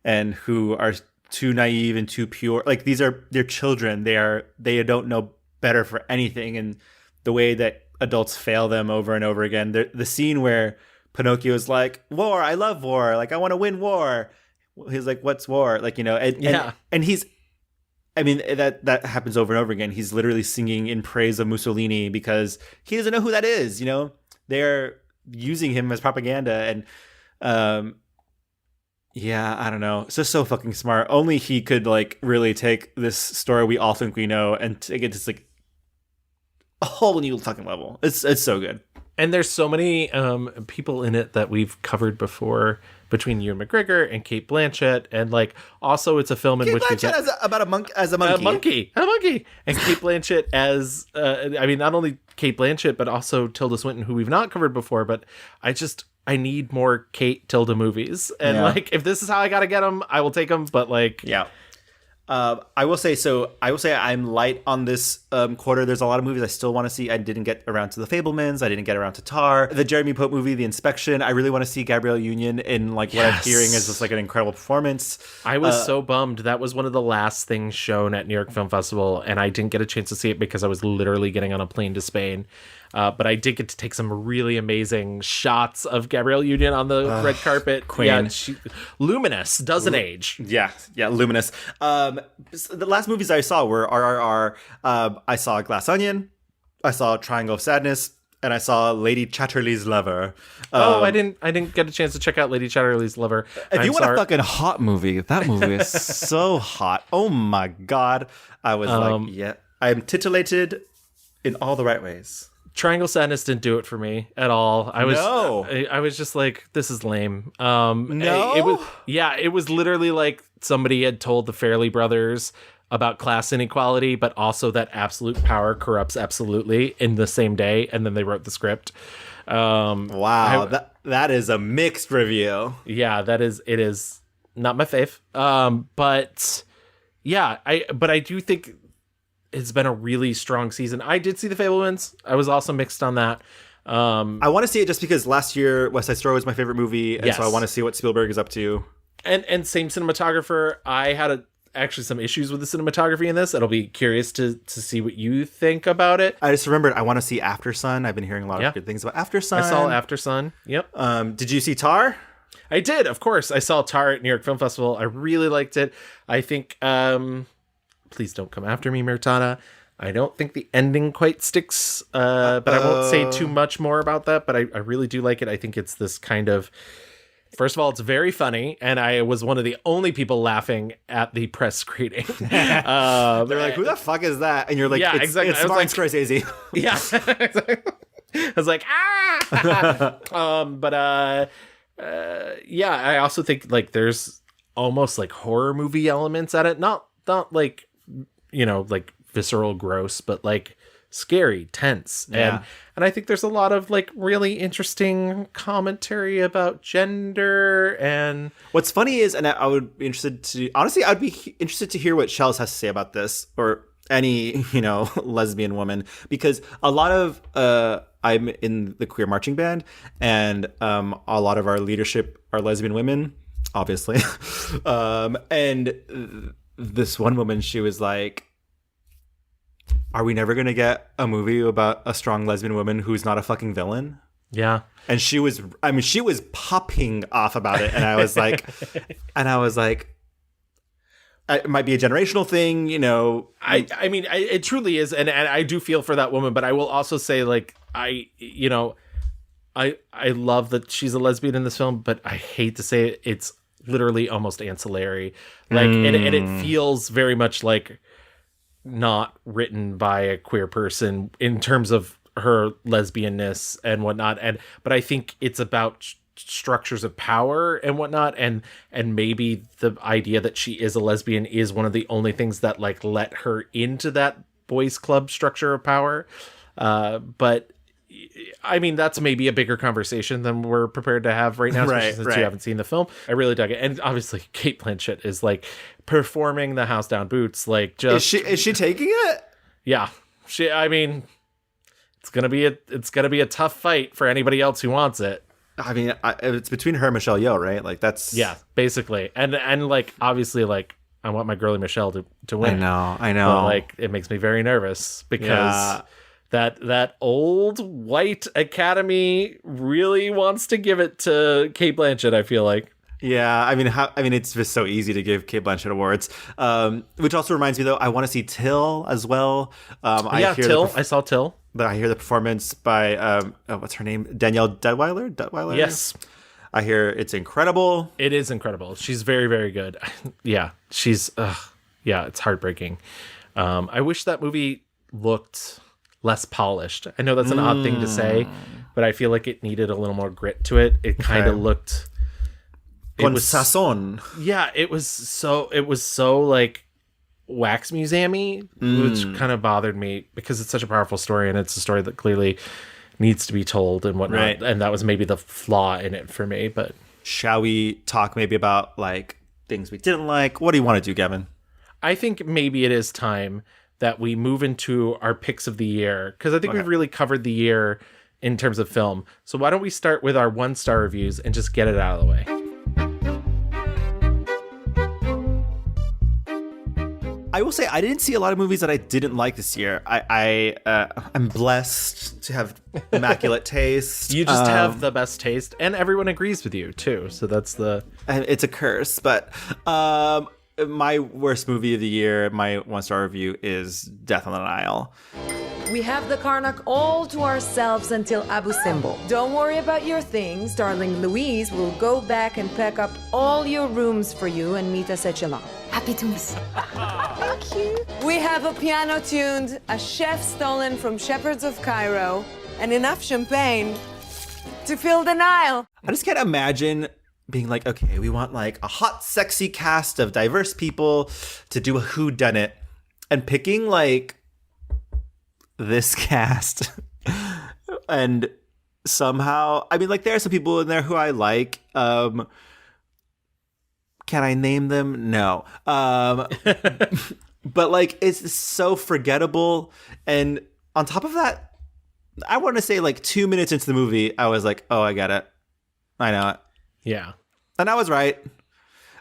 and who are too naive and too pure. Like they're children. They don't know better for anything. And the way that adults fail them over and over again. The scene where Pinocchio is like, war, I love war. Like, I want to win war. He's like, what's war? Like, and he's, I mean, that happens over and over again. He's literally singing in praise of Mussolini because he doesn't know who that is. They're using him as propaganda. And, yeah, I don't know. It's just so fucking smart. Only he could like really take this story we all think we know and take it to like a whole new fucking level. It's so good. And there's so many people in it that we've covered before, between Ewan McGregor and Kate Blanchett, and like also it's a film in Kate which Blanchett we get about a monkey. a monkey, and Kate Blanchett as not only Kate Blanchett but also Tilda Swinton, who we've not covered before. But I need more Kate Tilda movies, and like if this is how I gotta get them, I will take them. But like I will say I'm light on this quarter. There's a lot of movies I still want to see. I didn't get around to The Fabelmans. I didn't get around to Tar. The Jeremy Pope movie, The Inspection. I really want to see Gabrielle Union in like what I'm hearing is just like an incredible performance. I was so bummed. That was one of the last things shown at New York Film Festival, and I didn't get a chance to see it because I was literally getting on a plane to Spain. But I did get to take some really amazing shots of Gabrielle Union on the red carpet. Queen. Yeah, luminous, doesn't age. Yeah, luminous. The last movies I saw were RRR. I saw Glass Onion. I saw Triangle of Sadness. And I saw Lady Chatterley's Lover. I didn't get a chance to check out Lady Chatterley's Lover. If you want a fucking hot movie, that movie is so hot. Oh my God. I was like, yeah. I'm titillated in all the right ways. Triangle Sadness didn't do it for me at all. I was just like, this is lame. No? It was literally like somebody had told the Farrelly brothers about class inequality, but also that absolute power corrupts absolutely in the same day, and then they wrote the script. Wow, that is a mixed review. Yeah, it is not my fave. But yeah, I do think it's been a really strong season. I did see The Fabelmans. I was also mixed on that. I want to see it just because last year West Side Story was my favorite movie, and so I want to see what Spielberg is up to. And same cinematographer. I had actually some issues with the cinematography in this. I'll be curious to see what you think about it. I just remembered I want to see After Sun. I've been hearing a lot of good things about After Sun. I saw After Sun. Yep. Did you see Tar? I did, of course. I saw Tar at New York Film Festival. I really liked it. I think please don't come after me, Mirtana. I don't think the ending quite sticks, but I won't say too much more about that. But I really do like it. I think it's this kind of... First of all, it's very funny, and I was one of the only people laughing at the press screening. They're like, who the fuck is that? And you're like, exactly. It's Martin Scorsese. Yeah. I was like, yeah, I also think like there's almost like horror movie elements at it. Not like, like visceral gross, but like scary, tense. Yeah. And I think there's a lot of like really interesting commentary about gender. And what's funny is, and I would be interested to, honestly, I'd be interested to hear what Shells has to say about this, or any, lesbian woman, because a lot of, I'm in the queer marching band, and a lot of our leadership are lesbian women, obviously. And this one woman, she was like, are we never going to get a movie about a strong lesbian woman who's not a fucking villain? Yeah. And she was popping off about it. And I was like, it might be a generational thing, I mean, it truly is. And I do feel for that woman, but I will also say, like, I love that she's a lesbian in this film, but I hate to say it, it's literally almost ancillary. Like, and it feels very much like not written by a queer person in terms of her lesbianness and whatnot. But I think it's about structures of power and whatnot, and maybe the idea that she is a lesbian is one of the only things that like let her into that boys club structure of power. But I mean, that's maybe a bigger conversation than we're prepared to have right now, especially since you haven't seen the film. I really dug it. And obviously Kate Blanchett is like performing the house down boots. Like, just is she taking it? Yeah. I mean, it's gonna be a tough fight for anybody else who wants it. I mean, it's between her and Michelle Yeoh, right? Like, that's... Yeah, basically. And like, obviously, like, I want my girly Michelle to win. I know. But, like, it makes me very nervous because that old white Academy really wants to give it to Kate Blanchett, I feel like. Yeah, I mean, it's just so easy to give Kate Blanchett awards. Which also reminds me, though, I want to see Till as well. Till. I saw Till. But I hear the performance by, what's her name? Danielle Detweiler? Yes. I hear it's incredible. It is incredible. She's very, very good. Yeah, she's, it's heartbreaking. I wish that movie looked less polished. I know that's an odd thing to say, but I feel like it needed a little more grit to it. It kind of looked... Con sazon. Yeah, it was so like wax museum-y, which kind of bothered me because it's such a powerful story and it's a story that clearly needs to be told and whatnot. Right. And that was maybe the flaw in it for me. But shall we talk maybe about like things we didn't like? What do you want to do, Gavin? I think maybe it is time that we move into our picks of the year, because I think we've really covered the year in terms of film. So why don't we start with our 1-star reviews and just get it out of the way? I will say I didn't see a lot of movies that I didn't like this year. I'm blessed to have immaculate taste. You just have the best taste, and everyone agrees with you too. So that's it's a curse. But my worst movie of the year, my 1-star review, is Death on the Nile. We have the Karnak all to ourselves until Abu Simbel. Don't worry about your things. Darling Louise will go back and pack up all your rooms for you and meet us at Geelong. Happy to miss. Thank you. We have a piano tuned, a chef stolen from Shepherds of Cairo, and enough champagne to fill the Nile. I just can't imagine being like, okay, we want like a hot, sexy cast of diverse people to do a whodunit, and picking like this cast and somehow, I mean, like, there are some people in there who I like. Can I name them? No. But like, it's so forgettable. And on top of that, I want to say like 2 minutes into the movie, I was like, oh, I get it. I know it. Yeah. And I was right.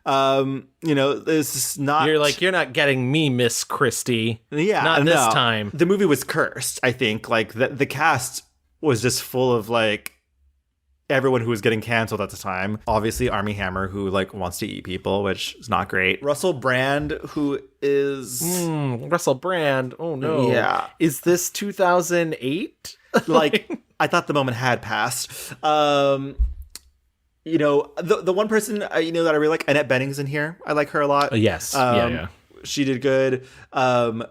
This is not... You're not getting me, Miss Christie. Yeah. Not this time. The movie was cursed, I think. Like, the cast was just full of like everyone who was getting canceled at the time. Obviously, Armie Hammer, who like wants to eat people, which is not great. Russell Brand, who is Russell Brand. Oh no. Yeah. Is this 2008? Like, I thought the moment had passed. The one person that I really like, Annette Bening's in here. I like her a lot. Yes. Yeah. She did good. What's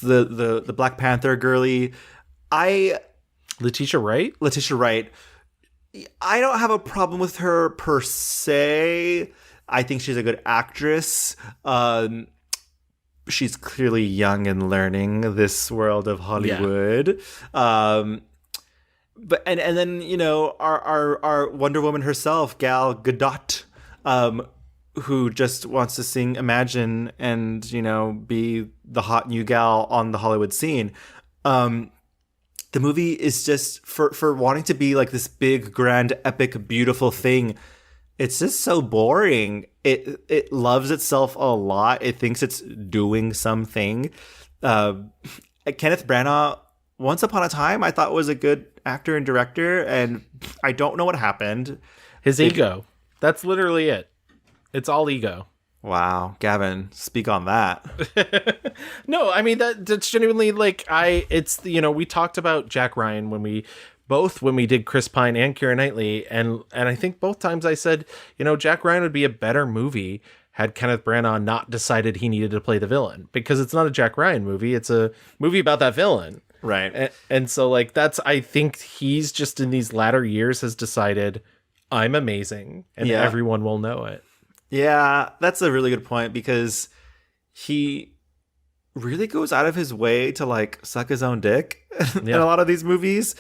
the Black Panther girly? Letitia Wright? Letitia Wright. I don't have a problem with her per se. I think she's a good actress. she's clearly young and learning this world of Hollywood. But and then, you know, our Wonder Woman herself, Gal Gadot, who just wants to sing Imagine and, you know, be the hot new gal on the Hollywood scene. The movie is just, for wanting to be like this big, grand, epic, beautiful thing, it's just so boring. It loves itself a lot. It thinks it's doing something. Kenneth Branagh, once upon a time, I thought was a good actor and director, and I don't know what happened. His ego. That's literally it. It's all ego. Wow, Gavin, speak on that. No, I mean that's genuinely like it's, you know, we talked about Jack Ryan when we did Chris Pine and Keira Knightley, and I think both times I said, you know, Jack Ryan would be a better movie had Kenneth Branagh not decided he needed to play the villain, because it's not a Jack Ryan movie, it's a movie about that villain. Right. And so like I think he's just in these latter years has decided I'm amazing and everyone will know it. Yeah, that's a really good point, because he really goes out of his way to like suck his own dick in a lot of these movies.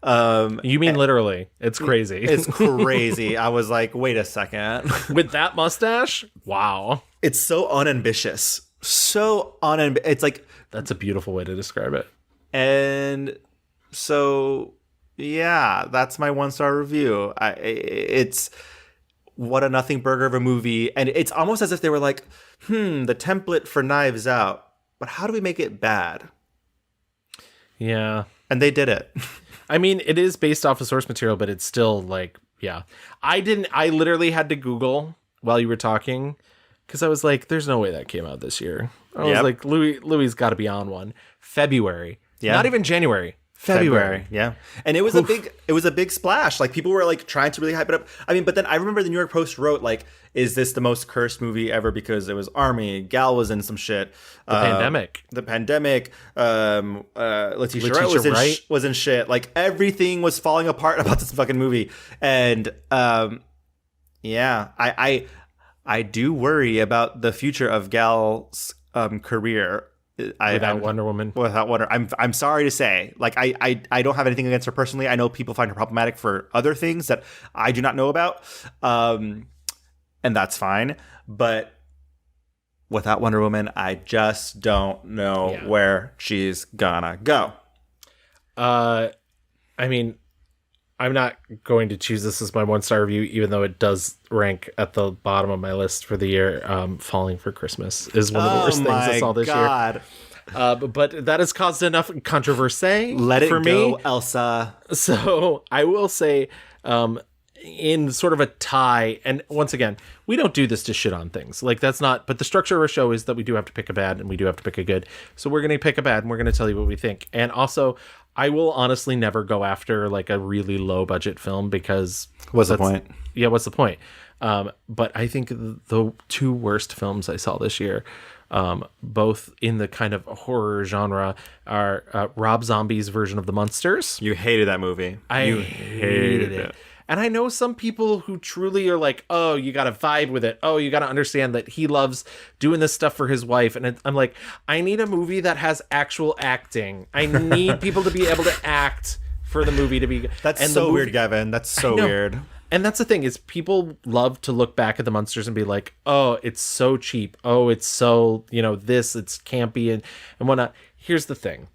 You mean literally? It's crazy. It's crazy. I was like, wait a second. With that mustache? Wow. It's so unambitious. It's like, that's a beautiful way to describe it. And so, yeah, that's my 1-star review. It's what a nothing burger of a movie. And it's almost as if they were like, the template for Knives Out, but how do we make it bad? Yeah. And they did it. I mean, it is based off of source material, but it's still like, yeah. I literally had to Google while you were talking, because I was like, there's no way that came out this year. I was like, Louis got to be on one. February. Yeah. Not even January. February. Yeah. And it was a big splash. Like, people were like trying to really hype it up. I mean, but then I remember the New York Post wrote like, is this the most cursed movie ever? Because it was Army, Gal was in some shit. The pandemic. Letitia Wright was in shit. Like, everything was falling apart about this fucking movie. And yeah, I do worry about the future of Gal's career. Without Wonder Woman. I'm sorry to say, like, I don't have anything against her personally. I know people find her problematic for other things that I do not know about, and that's fine. But without Wonder Woman, I just don't know where she's gonna go. I mean, I'm not going to choose this as my 1-star review, even though it does rank at the bottom of my list for the year. Falling for Christmas is one of the worst things I saw this year. But that has caused enough controversy. Let it for go, me. Elsa. So I will say, in sort of a tie, and once again, we don't do this to shit on things. Like, that's not, but the structure of our show is that we do have to pick a bad and we do have to pick a good. So we're going to pick a bad and we're going to tell you what we think. And also, I will honestly never go after like a really low budget film, because what's the point? Yeah, what's the point? But I think the two worst films I saw this year, both in the kind of horror genre, are Rob Zombie's version of The Munsters. You hated that movie. You hated it. And I know some people who truly are like, oh, you got to vibe with it. Oh, you got to understand that he loves doing this stuff for his wife. And I'm like, I need a movie that has actual acting. I need people to be able to act for the movie to be. That's so weird, Gavin. That's so weird. And that's the thing, is people love to look back at The Munsters and be like, oh, it's so cheap. Oh, it's so, you know, it's campy and whatnot. Here's the thing.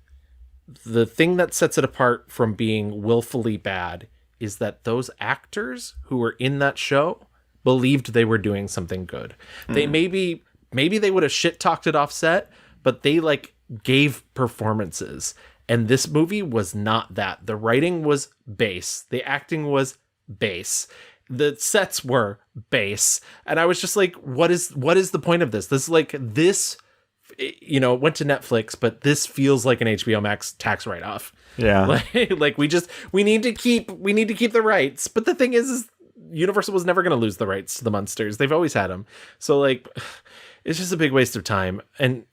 The thing that sets it apart from being willfully bad is that those actors who were in that show believed they were doing something good. They maybe they would have shit talked it off set, but they like gave performances. And this movie was not that. The writing was base. The acting was base. The sets were base. And I was just like, what is the point of this? This is like, this, you know, went to Netflix, but this feels like an HBO Max tax write-off. Yeah. Like we need to keep the rights. But the thing is Universal was never going to lose the rights to The Munsters. They've always had them. So like, it's just a big waste of time. And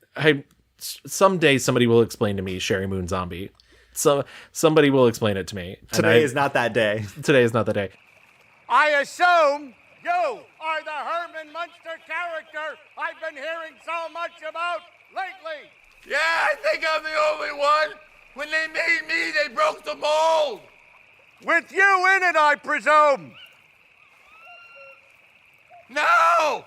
someday somebody will explain to me Sherry Moon Zombie. So somebody will explain it to me. Today is not that day. Today is not the day. I assume you are the Herman Munster character I've been hearing so much about lately? Yeah, I think I'm the only one. When they made me, they broke the mold. With you in it, I presume. No!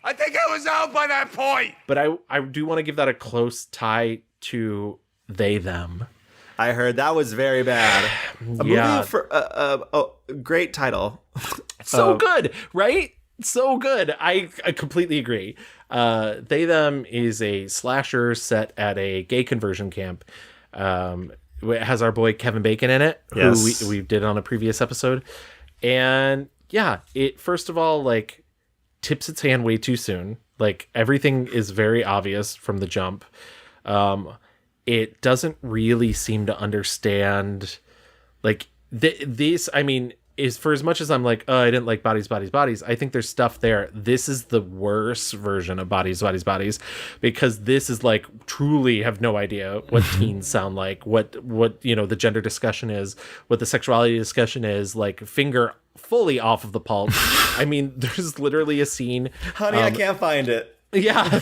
I think I was out by that point. But I do want to give that a close tie to They Them. I heard that was very bad. A movie for a great title. So good, right? So good. I completely agree. They Them is a slasher set at a gay conversion camp. It has our boy Kevin Bacon in it, yes. who we did on a previous episode. And yeah, it first of all, like, tips its hand way too soon. Like, everything is very obvious from the jump. It doesn't really seem to understand, like, this, I mean, is for as much as I'm like, oh, I didn't like Bodies, I think there's stuff there. This is the worst version of Bodies, because this is like, truly have no idea what teens sound like, what you know, the gender discussion is, what the sexuality discussion is, like, finger fully off of the pulse. I mean, there's literally a scene. Honey, I can't find it. Yeah.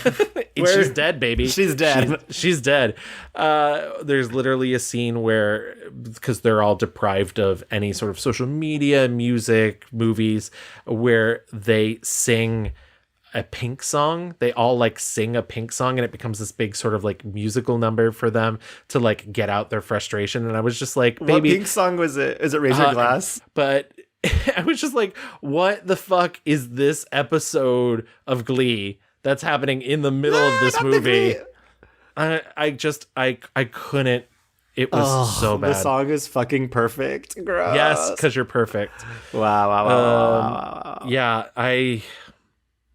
She's dead, baby. She's dead. She's dead. There's literally a scene where, because they're all deprived of any sort of social media, music, movies, where they sing a Pink song. They all like sing a Pink song, and it becomes this big sort of like musical number for them to like get out their frustration. And I was just like, baby, what Pink song was it? Is it Raise Your Glass? But I was just like, what the fuck is this episode of Glee that's happening in the middle of this movie? I couldn't. It was so bad. The song is fucking perfect. Gross. Yes, because you're perfect. Wow. Yeah,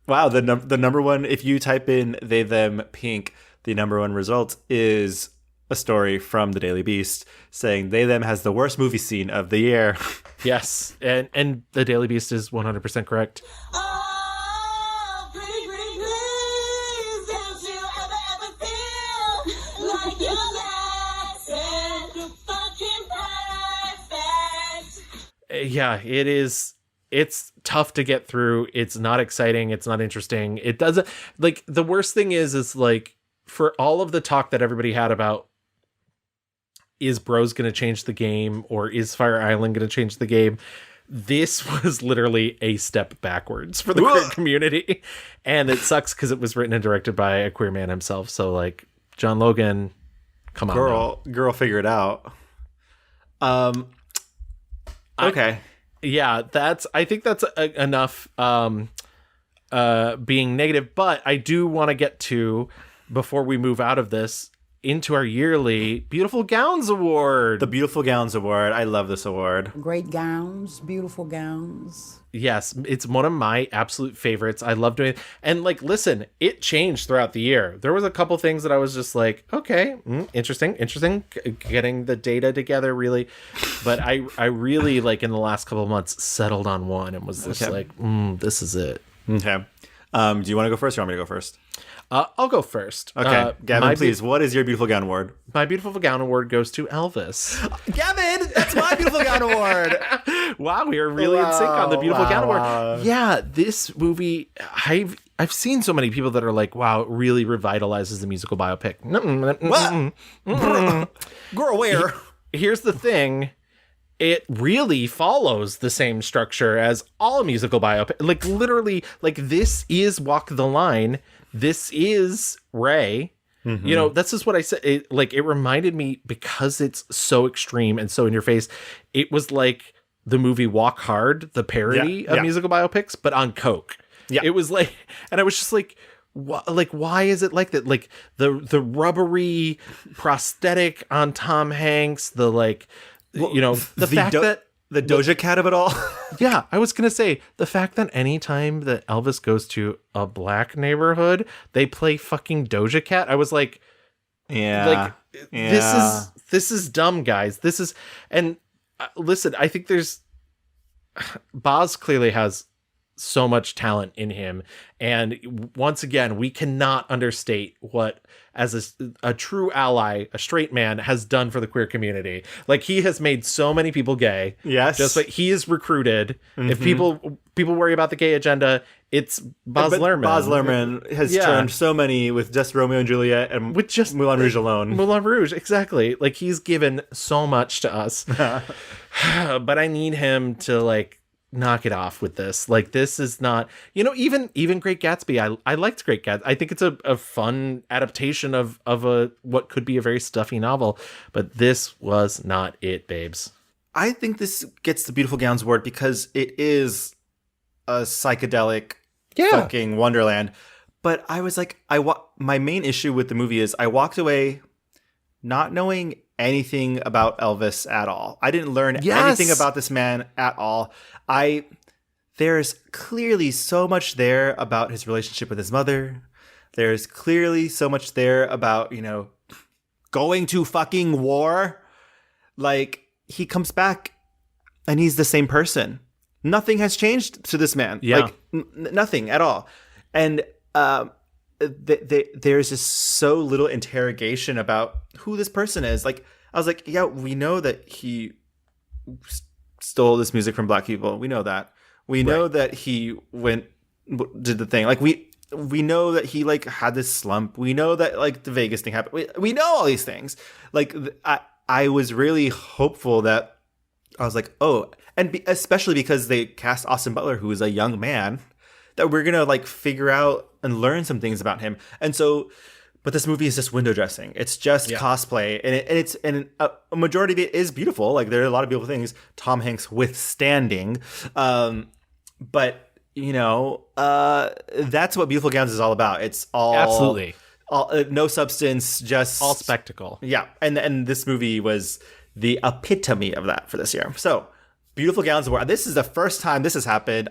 Wow, the number one, if you type in They Them Pink, the number one result is a story from the Daily Beast saying They Them has the worst movie scene of the year. Yes, and the Daily Beast is 100% correct. Yeah, it is. It's tough to get through. It's not exciting. It's not interesting. It doesn't, like, the worst thing is like, for all of the talk that everybody had about, is Bros going to change the game, or is Fire Island going to change the game? This was literally a step backwards for the queer community. And it sucks because it was written and directed by a queer man himself. So, like, John Logan, come on. Girl, figure it out. Okay. I think that's enough being negative, but I do want to get to, before we move out of this, into our yearly Beautiful Gowns Award. The Beautiful Gowns Award. I love this award. Great gowns, beautiful gowns. Yes, it's one of my absolute favorites. I love doing it. And, like, listen, it changed throughout the year. There was a couple things that I was just like, okay, interesting, getting the data together, really. But I really, like, in the last couple of months, settled on one and was just like, this is it. Okay. Do you want to go first, or you want me to go first? I'll go first. Okay, Gavin, please. What is your Beautiful Gown Award? My Beautiful Gown Award goes to Elvis. Gavin, that's my Beautiful Gown Award. Wow, we are really in sync on the Beautiful Gown Award. Yeah, this movie, I've seen so many people that are like, wow, it really revitalizes the musical biopic. Girl, where? Here's the thing. It really follows the same structure as all musical biopic. Like, literally, like, this is Walk the Line. This is Ray. Mm-hmm. You know, this is what I said. It reminded me, because it's so extreme and so in your face. It was like the movie Walk Hard, the parody of musical biopics, but on coke. Yeah, it was like, and I was just like, why is it like that? Like the rubbery prosthetic on Tom Hanks, the like, you know, the fact that the Doja Cat of it all. Yeah, I was going to say, the fact that anytime that Elvis goes to a black neighborhood, they play fucking Doja Cat. I was like, this is dumb, guys. This is, and listen, I think Boz clearly has so much talent in him. And once again, we cannot understate what, as a true ally, a straight man, has done for the queer community. Like, he has made so many people gay. Yes. Just like he is recruited. Mm-hmm. If people people worry about the gay agenda. It's Baz But Luhrmann. Baz Luhrmann has turned so many with just Romeo and Juliet and with just Moulin Rouge alone. Moulin Rouge, exactly. Like, he's given so much to us. But I need him to, like, knock it off with this. Like, this is not, even Great Gatsby. I liked Great Gatsby. I think it's a fun adaptation of a what could be a very stuffy novel, but this was not it, babes. I think this gets the Beautiful Gowns Award because it is a psychedelic fucking wonderland. But I was like, my main issue with the movie is I walked away not knowing anything about Elvis at all. I didn't learn anything about this man at all. There's clearly so much there about his relationship with his mother. There's clearly so much there about, going to fucking war. Like, he comes back and he's the same person. Nothing has changed to this man. Yeah. Like, nothing at all. And there's just so little interrogation about who this person is. Like, I was like, yeah, we know that he stole this music from black people. We know that. We know that he did the thing. Like, we know that he, like, had this slump. We know that, like, the Vegas thing happened. We know all these things. Like, I was really hopeful that I was like, oh, and especially because they cast Austin Butler, who is a young man, that we're going to, like, figure out and learn some things about him. And so, but this movie is just window dressing. It's just cosplay. And a majority of it is beautiful. Like, there are a lot of beautiful things, Tom Hanks withstanding. But, that's what Beautiful Gowns is all about. It's all... Absolutely. No substance, just... all spectacle. Yeah. And this movie was the epitome of that for this year. So, Beautiful Gowns Award. This is the first time this has happened.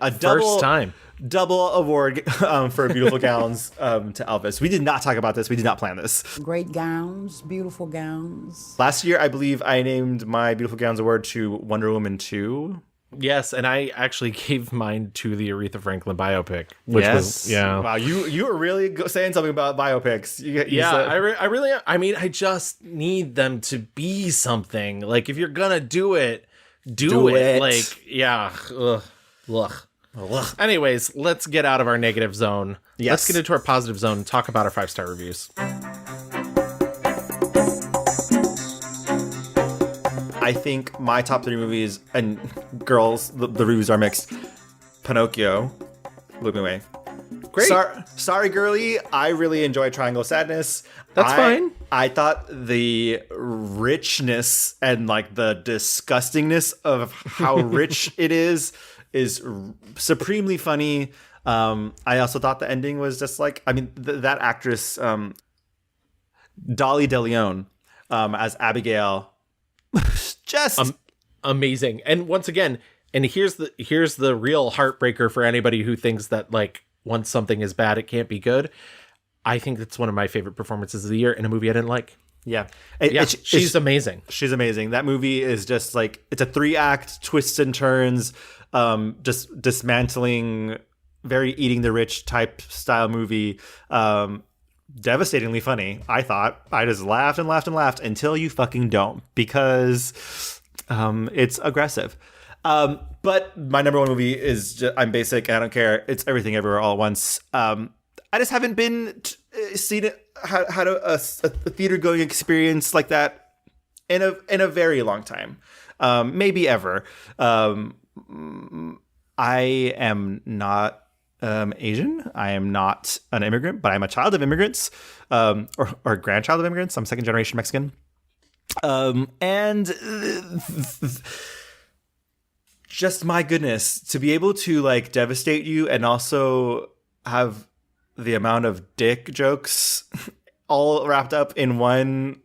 Double award for Beautiful Gowns to Elvis. We did not talk about this. We did not plan this. Great gowns, beautiful gowns. Last year, I believe I named my Beautiful Gowns Award to Wonder Woman 2. Yes, and I actually gave mine to the Aretha Franklin biopic, which was Wow, you were really saying something about biopics. I really. I mean, I just need them to be something. Like, if you're gonna do it, do it. Like, Ugh. Anyways, let's get out of our negative zone. Yes. Let's get into our positive zone and talk about our 5-star reviews. I think my top 3 movies, and girls, the reviews are mixed. Pinocchio blew me away. Great. Sorry, girly. I really enjoyed Triangle of Sadness. That's fine. I thought the richness and, like, the disgustingness of how rich it is supremely funny. I also thought the ending was just like, I mean, that actress, Dolly DeLeon, as Abigail, just amazing. And once again, and here's the real heartbreaker for anybody who thinks that, like, once something is bad, it can't be good. I think that's one of my favorite performances of the year in a movie I didn't like. Yeah. She's amazing. She's amazing. That movie is just like, it's a 3-act twists and turns, just dismantling, very Eating the Rich type style movie. Devastatingly funny, I thought. I just laughed and laughed and laughed until you fucking don't, because it's aggressive. But my number one movie is I'm basic. I don't care. It's Everything Everywhere All at Once. I just haven't been seen it, had a theater going experience like that in a very long time, maybe ever. I am not Asian. I am not an immigrant, but I'm a child of immigrants, or grandchild of immigrants. I'm second generation Mexican, and just my goodness, to be able to, like, devastate you and also have the amount of dick jokes all wrapped up in one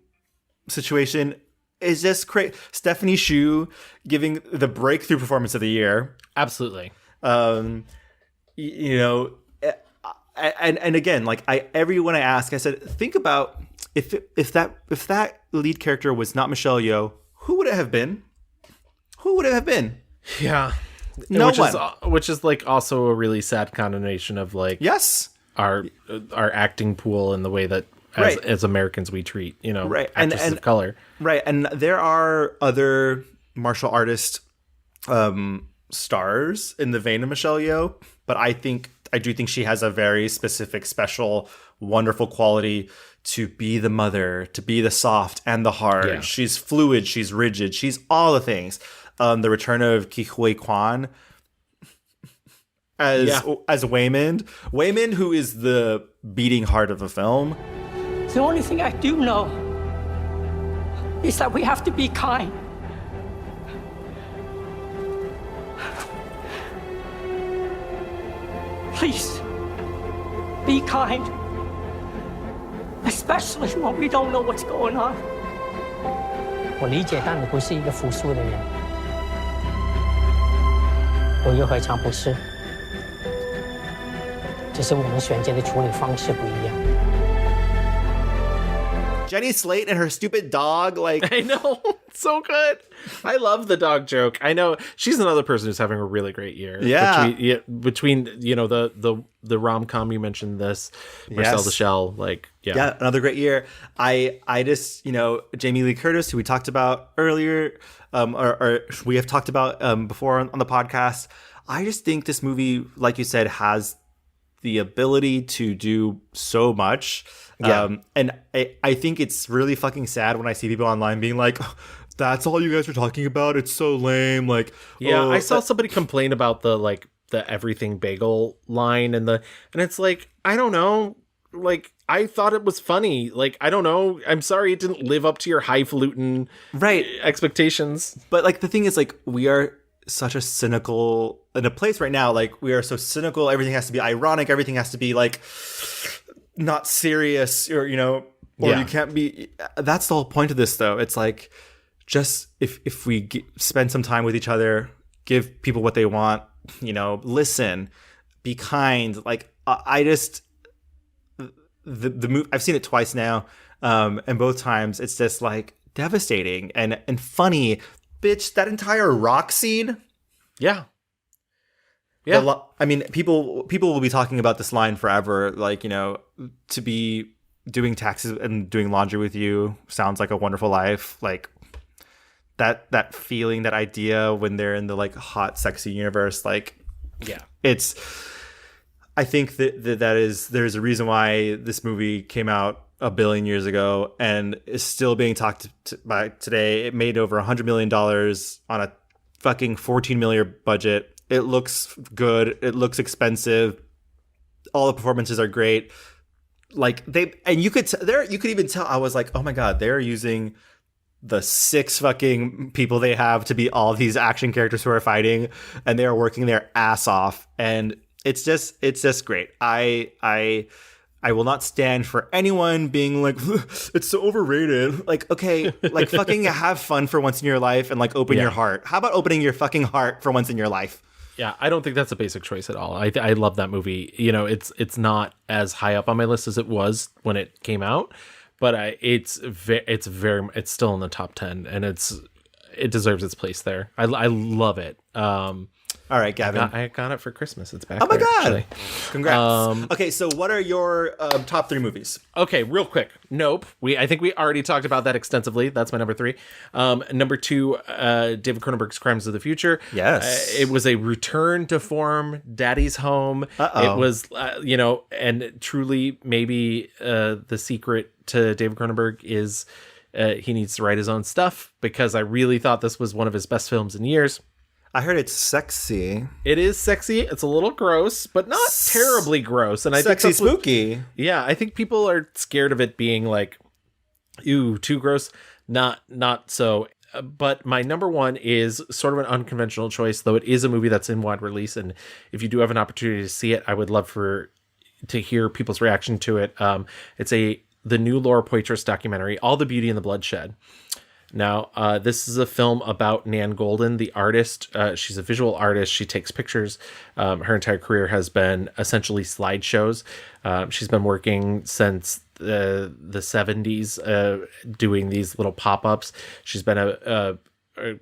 situation is just crazy. Stephanie Hsu giving the breakthrough performance of the year. Absolutely. And again, like, everyone I ask, I said, think about if that lead character was not Michelle Yeoh, who would it have been? Who would it have been? Yeah. No one. Which is like also a really sad condemnation of, like, yes, our acting pool and the way that as Americans we treat, actresses of color. Right. And there are other martial artists stars in the vein of Michelle Yeoh, but I do think she has a very specific, special, wonderful quality to be the mother, to be the soft and the hard. Yeah. She's fluid, she's rigid, she's all the things. The return of Ke Huy Quan as Waymond, who is the beating heart of the film. The only thing I do know is that we have to be kind. Please, be kind. Especially when we don't know what's going on. 我理解，但你不是一个服输的人，我又何尝不是？只是我们选择的处理方式不一样。 Jenny Slate and her stupid dog, like I know, so good. I love the dog joke. I know she's another person who's having a really great year. Yeah, between you know the rom-com you mentioned, this Marcel the Shell, like yeah, another great year. I just, you know, Jamie Lee Curtis, who we talked about earlier, or we have talked about before on the podcast. I just think this movie, like you said, has the ability to do so much. Yeah. And I think it's really fucking sad when I see people online being like, oh, that's all you guys are talking about? It's so lame. Like, yeah, oh, I saw somebody complain about the everything bagel line and it's like, I don't know. Like, I thought it was funny. Like, I don't know. I'm sorry it didn't live up to your highfalutin expectations. But like, the thing is, like, we are such a cynical in a place right now. Like, we are so cynical. Everything has to be ironic. Everything has to be like not serious, or, you know, or you can't be. That's the whole point of this, though. It's like, just if we spend some time with each other, give people what they want, you know, listen, be kind. Like, I just the movie, I've seen it twice now, and both times it's just like devastating and funny. Bitch, that entire rock scene. Yeah. I mean, people will be talking about this line forever. Like, you know, to be doing taxes and doing laundry with you sounds like a wonderful life. Like that feeling, that idea when they're in the like hot, sexy universe. Like, yeah, it's. I think there's a reason why this movie came out a billion years ago and is still being talked by today. It made over $100 million on a fucking $14 million budget. It looks good. It looks expensive. All the performances are great. Like, you could even tell. I was like, oh my god, they're using the 6 fucking people they have to be all these action characters who are fighting, and they are working their ass off. And it's just great. I will not stand for anyone being like, it's so overrated. Like, okay, like fucking have fun for once in your life and like open your heart. How about opening your fucking heart for once in your life? Yeah, I don't think that's a basic choice at all. I love that movie. You know, it's not as high up on my list as it was when it came out, but it's still in the top 10, and it deserves its place there. I love it. All right, Gavin. I got it for Christmas. It's back. Oh my there, god! Actually. Congrats. Okay, so what are your top 3 movies? Okay, real quick. Nope. I think we already talked about that extensively. That's my number 3. Number 2, David Cronenberg's Crimes of the Future. Yes. It was a return to form. Daddy's home. Uh-oh. It was, and truly maybe the secret to David Cronenberg is he needs to write his own stuff, because I really thought this was one of his best films in years. I heard it's sexy. It is sexy. It's a little gross, but not terribly gross. And I think that's spooky. Yeah, I think people are scared of it being like, ooh, too gross. Not so. But my number 1 is sort of an unconventional choice, though it is a movie that's in wide release. And if you do have an opportunity to see it, I would love to hear people's reaction to it. It's the new Laura Poitras documentary, All the Beauty and the Bloodshed. Now, this is a film about Nan Goldin, the artist. She's a visual artist. She takes pictures. Her entire career has been essentially slideshows. She's been working since the 70s, doing these little pop-ups. She's been a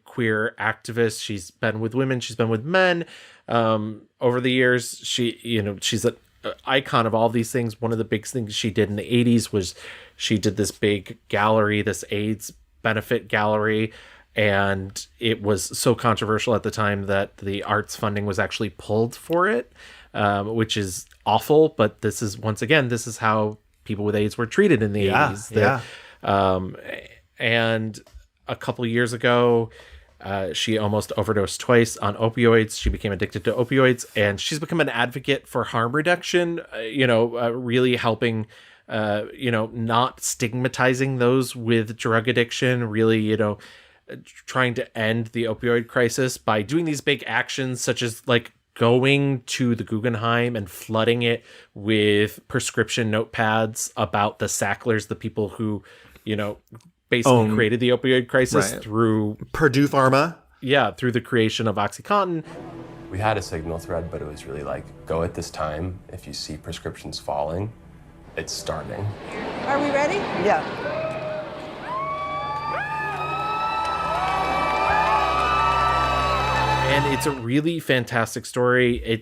queer activist. She's been with women. She's been with men. Over the years, she's an icon of all these things. One of the big things she did in the 80s was she did this big gallery, this AIDS benefit gallery, and it was so controversial at the time that the arts funding was actually pulled for it, which is awful. But this is how people with AIDS were treated in the 80s. And a couple years ago, she almost overdosed twice on opioids. She became addicted to opioids, and she's become an advocate for harm reduction, really helping, not stigmatizing those with drug addiction, really, trying to end the opioid crisis by doing these big actions, such as like going to the Guggenheim and flooding it with prescription notepads about the Sacklers, the people who, basically created the opioid crisis through Purdue Pharma. Yeah, through the creation of OxyContin. We had a signal thread, but it was really like, go at this time. If you see prescriptions falling, it's starting. Are we ready? Yeah. And it's a really fantastic story.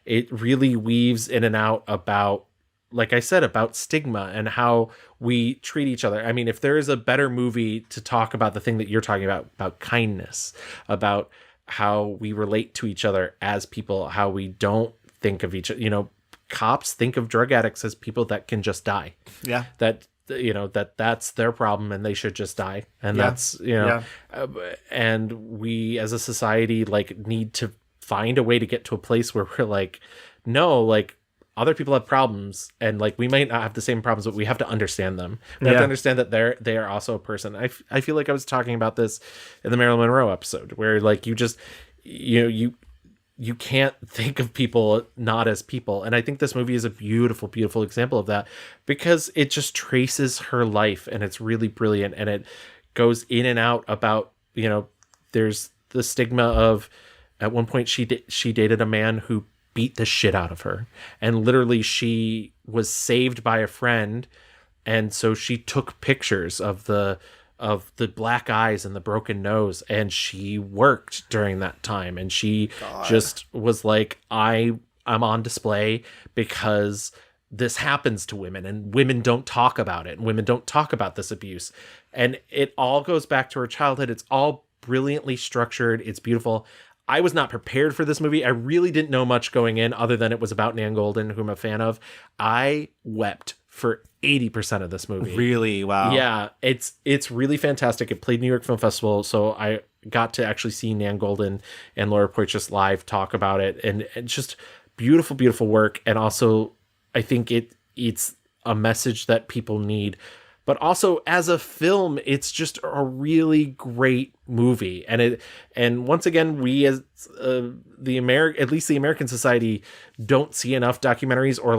It really weaves in and out about, like I said, about stigma and how we treat each other. I mean, if there is a better movie to talk about the thing that you're talking about kindness, about how we relate to each other as people, how we don't think of each other, cops think of drug addicts as people that can just die. Yeah. That's their problem and they should just die. And that's, and we as a society need to find a way to get to a place where we're like, no, other people have problems, and we might not have the same problems, but we have to understand them. We have to understand that they are also a person. I feel like I was talking about this in the Marilyn Monroe episode, where you just you can't think of people not as people. And I think this movie is a beautiful, beautiful example of that, because it just traces her life, and it's really brilliant, and it goes in and out about there's the stigma of, at one point she dated a man who beat the shit out of her, and literally she was saved by a friend, and so she took pictures of the black eyes and the broken nose, and she worked during that time, and she just was like, I'm on display because this happens to women, and women don't talk about it, and women don't talk about this abuse. And it all goes back to her childhood. It's all brilliantly structured. It's beautiful. I was not prepared for this movie. I really didn't know much going in, other than it was about Nan Goldin, who I'm a fan of. I wept for 80% of this movie. Really? Wow. Yeah, it's really fantastic. It played New York Film Festival, so I got to actually see Nan Goldin and Laura Poitras live talk about it, and just beautiful, beautiful work. And also, I think it's a message that people need. But also, as a film, it's just a really great movie, and once again, we as at least the American society don't see enough documentaries, or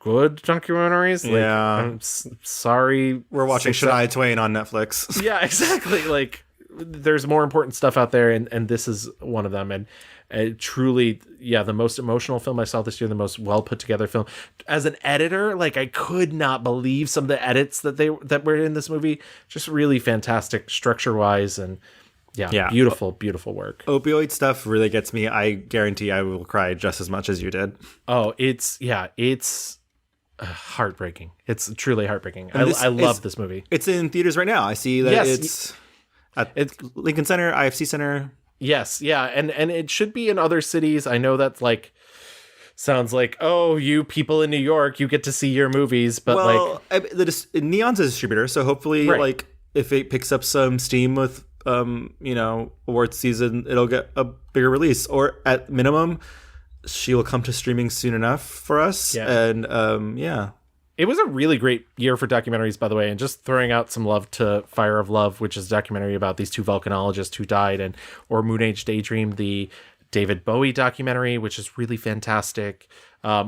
good documentaries. I'm sorry, we're watching Shania Twain on Netflix. Yeah, exactly. There's more important stuff out there, and this is one of them. And truly, the most emotional film I saw this year, the most well put together film. As an editor, I could not believe some of the edits that were in this movie. Just really fantastic structure wise, and beautiful, beautiful work. Opioid stuff really gets me. I guarantee I will cry just as much as you did. Oh, it's heartbreaking. It's truly heartbreaking. I love this movie. It's in theaters right now. I see that it's at Lincoln Center, IFC Center. Yes, yeah, and it should be in other cities. I know that's sounds like, oh, you people in New York, you get to see your movies, but Neon's a distributor, so hopefully, if it picks up some steam with awards season, it'll get a bigger release, or at minimum, she will come to streaming soon enough for us. Yeah. And it was a really great year for documentaries, by the way, and just throwing out some love to Fire of Love, which is a documentary about these two volcanologists who died, or Moon Age Daydream, the David Bowie documentary, which is really fantastic.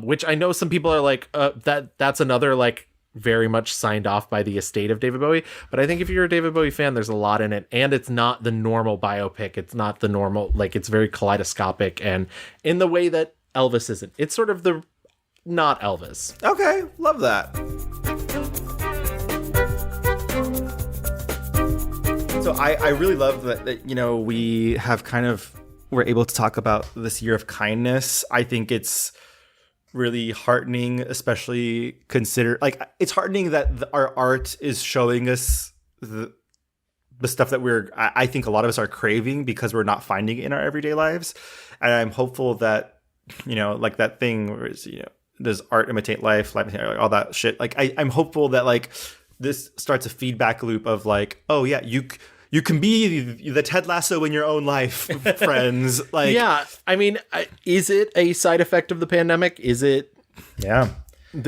Which I know some people are like, that's another very much signed off by the estate of David Bowie. But I think if you're a David Bowie fan, there's a lot in it, and it's not the normal biopic. It's not the normal, it's very kaleidoscopic, and in the way that Elvis isn't. It's sort of the not Elvis. Okay, love that. So I really love that we have we're able to talk about this year of kindness. I think it's really heartening, especially it's heartening that our art is showing us the stuff that I think a lot of us are craving because we're not finding it in our everyday lives. And I'm hopeful that, like that thing where it's, does art imitate life, like all that shit. Like I'm hopeful that like this starts a feedback loop of like, oh yeah, you can be the Ted Lasso in your own life, friends. Like, yeah, I mean, is it a side effect of the pandemic? Is it? Yeah.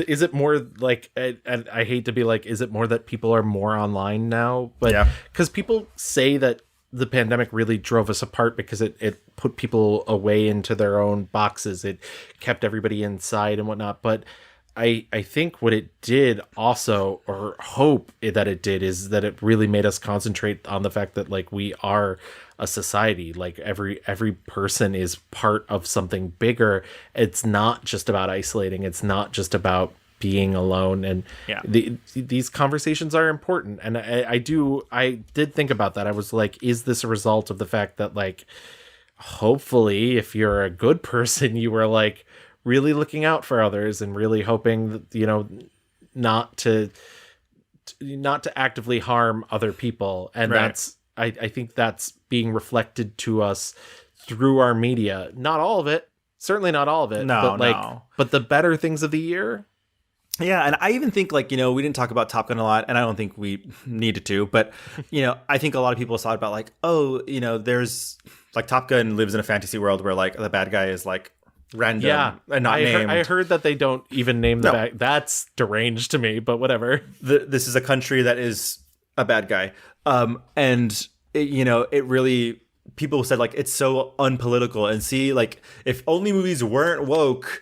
Is it more like, and I hate to be like, is it more that people are more online now? But yeah, because people say that the pandemic really drove us apart because it put people away into their own boxes. It kept everybody inside and whatnot. But I think what it did also, or hope that it did, is that it really made us concentrate on the fact that like we are a society. Like every person is part of something bigger. It's not just about isolating. It's not just about being alone. And these conversations are important. And I did think about that. I was like, is this a result of the fact that like, hopefully if you're a good person, you were like really looking out for others and really hoping that, not to actively harm other people. And that's, I think that's being reflected to us through our media. Not all of it, certainly not all of it. But the better things of the year. Yeah, and I even think like, we didn't talk about Top Gun a lot, and I don't think we needed to, but I think a lot of people thought about like, oh, there's like Top Gun lives in a fantasy world where like the bad guy is like random and not named. I heard that they don't even name the bad. That's deranged to me, but whatever. This is a country that is a bad guy. And it really, people said like, it's so unpolitical, and see, like if only movies weren't woke,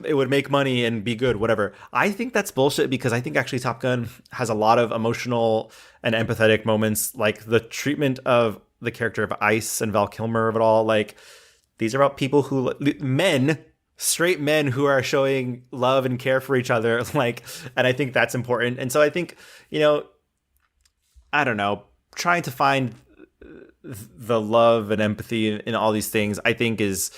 it would make money and be good, whatever. I think that's bullshit, because I think actually Top Gun has a lot of emotional and empathetic moments, like the treatment of the character of Ice and Val Kilmer of it all. Like, these are about people who, straight men who are showing love and care for each other. Like, and I think that's important. And so I think, I don't know, trying to find the love and empathy in all these things, I think is,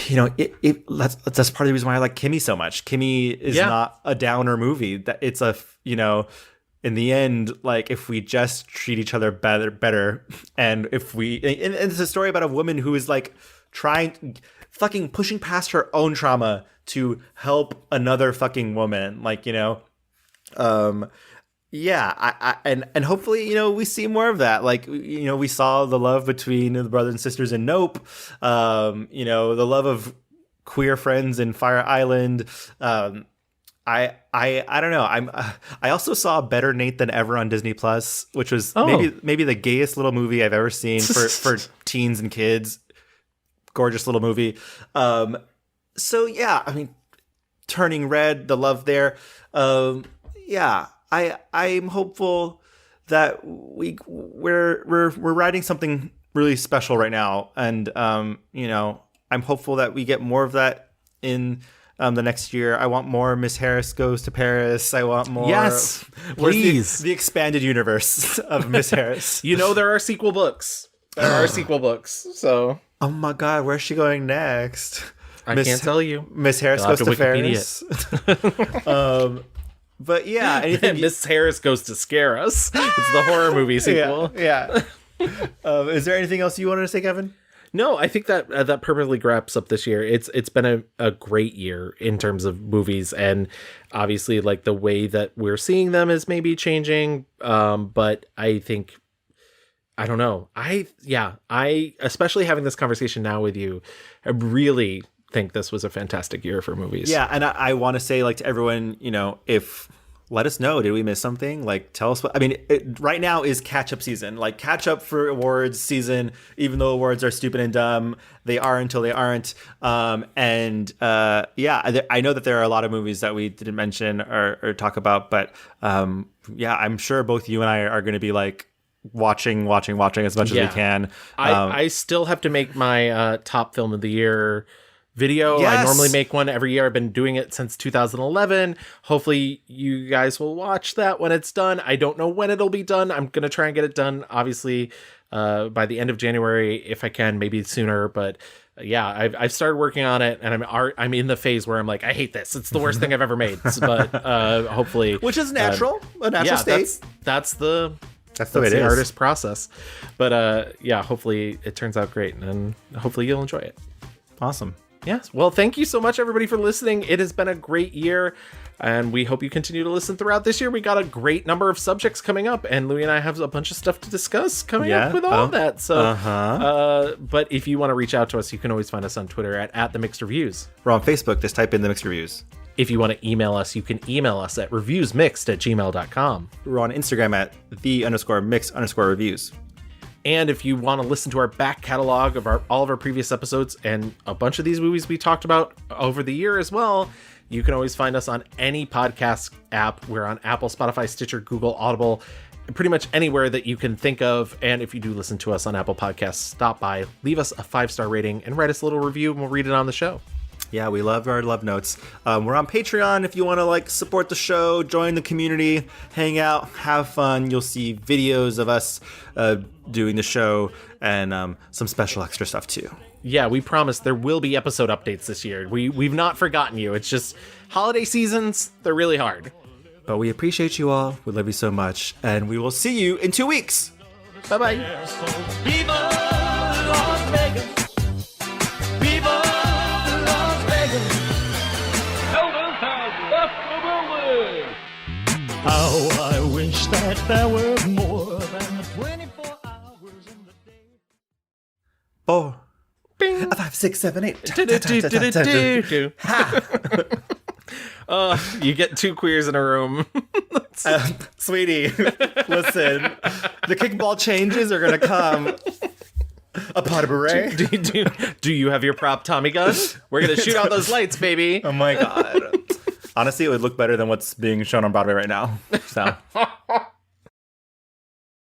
that's part of the reason why I like Kimmy so much. Kimmy is not a downer movie. That it's a, in the end, like if we just treat each other better, and if we, and it's a story about a woman who is like fucking pushing past her own trauma to help another fucking woman, like, and hopefully, we see more of that. Like, we saw the love between the brothers and sisters in Nope, the love of queer friends in Fire Island. I don't know. I also saw Better Nate Than Ever on Disney Plus, which was maybe the gayest little movie I've ever seen for teens and kids. Gorgeous little movie. So yeah, I mean, Turning Red, the love there. I'm hopeful that we're writing something really special right now, and I'm hopeful that we get more of that in the next year. I want more Miss Harris Goes to Paris. I want more. Yes, please. The expanded universe of Miss Harris. There are sequel books. So. Oh my God, where's she going next? I can't tell you. Miss Harris Goes to Paris. But yeah, anything. Miss Harris Goes to Scare Us. It's the horror movie sequel. Yeah. Is there anything else you wanted to say, Kevin? No, I think that that perfectly wraps up this year. It's been a great year in terms of movies, and obviously like the way that we're seeing them is maybe changing. But I think, I don't know. I especially having this conversation now with you, I really think this was a fantastic year for movies. Yeah, and I want to say, like, to everyone, if let us know, did we miss something? Like, tell us what, I mean, right now is catch up season, like catch up for awards season, even though awards are stupid and dumb, they are until they aren't. I know that there are a lot of movies that we didn't mention or talk about, but I'm sure both you and I are going to be like watching as much as we can. I still have to make my top film of the year video. Yes. I normally make one every year. I've been doing it since 2011. Hopefully you guys will watch that when it's done. I don't know when it'll be done. I'm going to try and get it done, obviously, by the end of January, if I can, maybe sooner. But yeah, I've started working on it, and I'm in the phase where I'm like, I hate this. It's the worst thing I've ever made. But hopefully, which is natural, a natural state. That's the way it is. artist process. But yeah, hopefully it turns out great, and hopefully you'll enjoy it. Awesome. Yes. Well, thank you so much, everybody, for listening. It has been a great year, and we hope you continue to listen throughout this year. We got a great number of subjects coming up, and Louis and I have a bunch of stuff to discuss coming up with all of that. So, but if you want to reach out to us, you can always find us on Twitter at The Mixed Reviews. We're on Facebook. Just type in The Mixed Reviews. If you want to email us, you can email us at reviewsmixed@gmail.com. We're on Instagram at _mix_reviews. And if you want to listen to our back catalog of all of our previous episodes and a bunch of these movies we talked about over the year as well, you can always find us on any podcast app. We're on Apple, Spotify, Stitcher, Google, Audible, pretty much anywhere that you can think of. And if you do listen to us on Apple Podcasts, stop by, leave us a 5-star rating, and write us a little review, and we'll read it on the show. Yeah, we love our love notes. We're on Patreon if you want to support the show, join the community, hang out, have fun. You'll see videos of us doing the show and some special extra stuff too. Yeah, we promise there will be episode updates this year. We've not forgotten you. It's just holiday seasons, they're really hard. But we appreciate you all. We love you so much. And we will see you in 2 weeks. Bye-bye. Viva Las Vegas. Viva Las Vegas. Elvis has left the building. How I wish that there were more than 24 hours in the day. 4, 5, 6, 7, 8. You get 2 queers in a room. Sweetie, listen. The kickball changes are going to come. A pot of beret. Do you have your prop Tommy gun? We're going to shoot out those lights, baby. Oh my God. Honestly, it would look better than what's being shown on Broadway right now. So.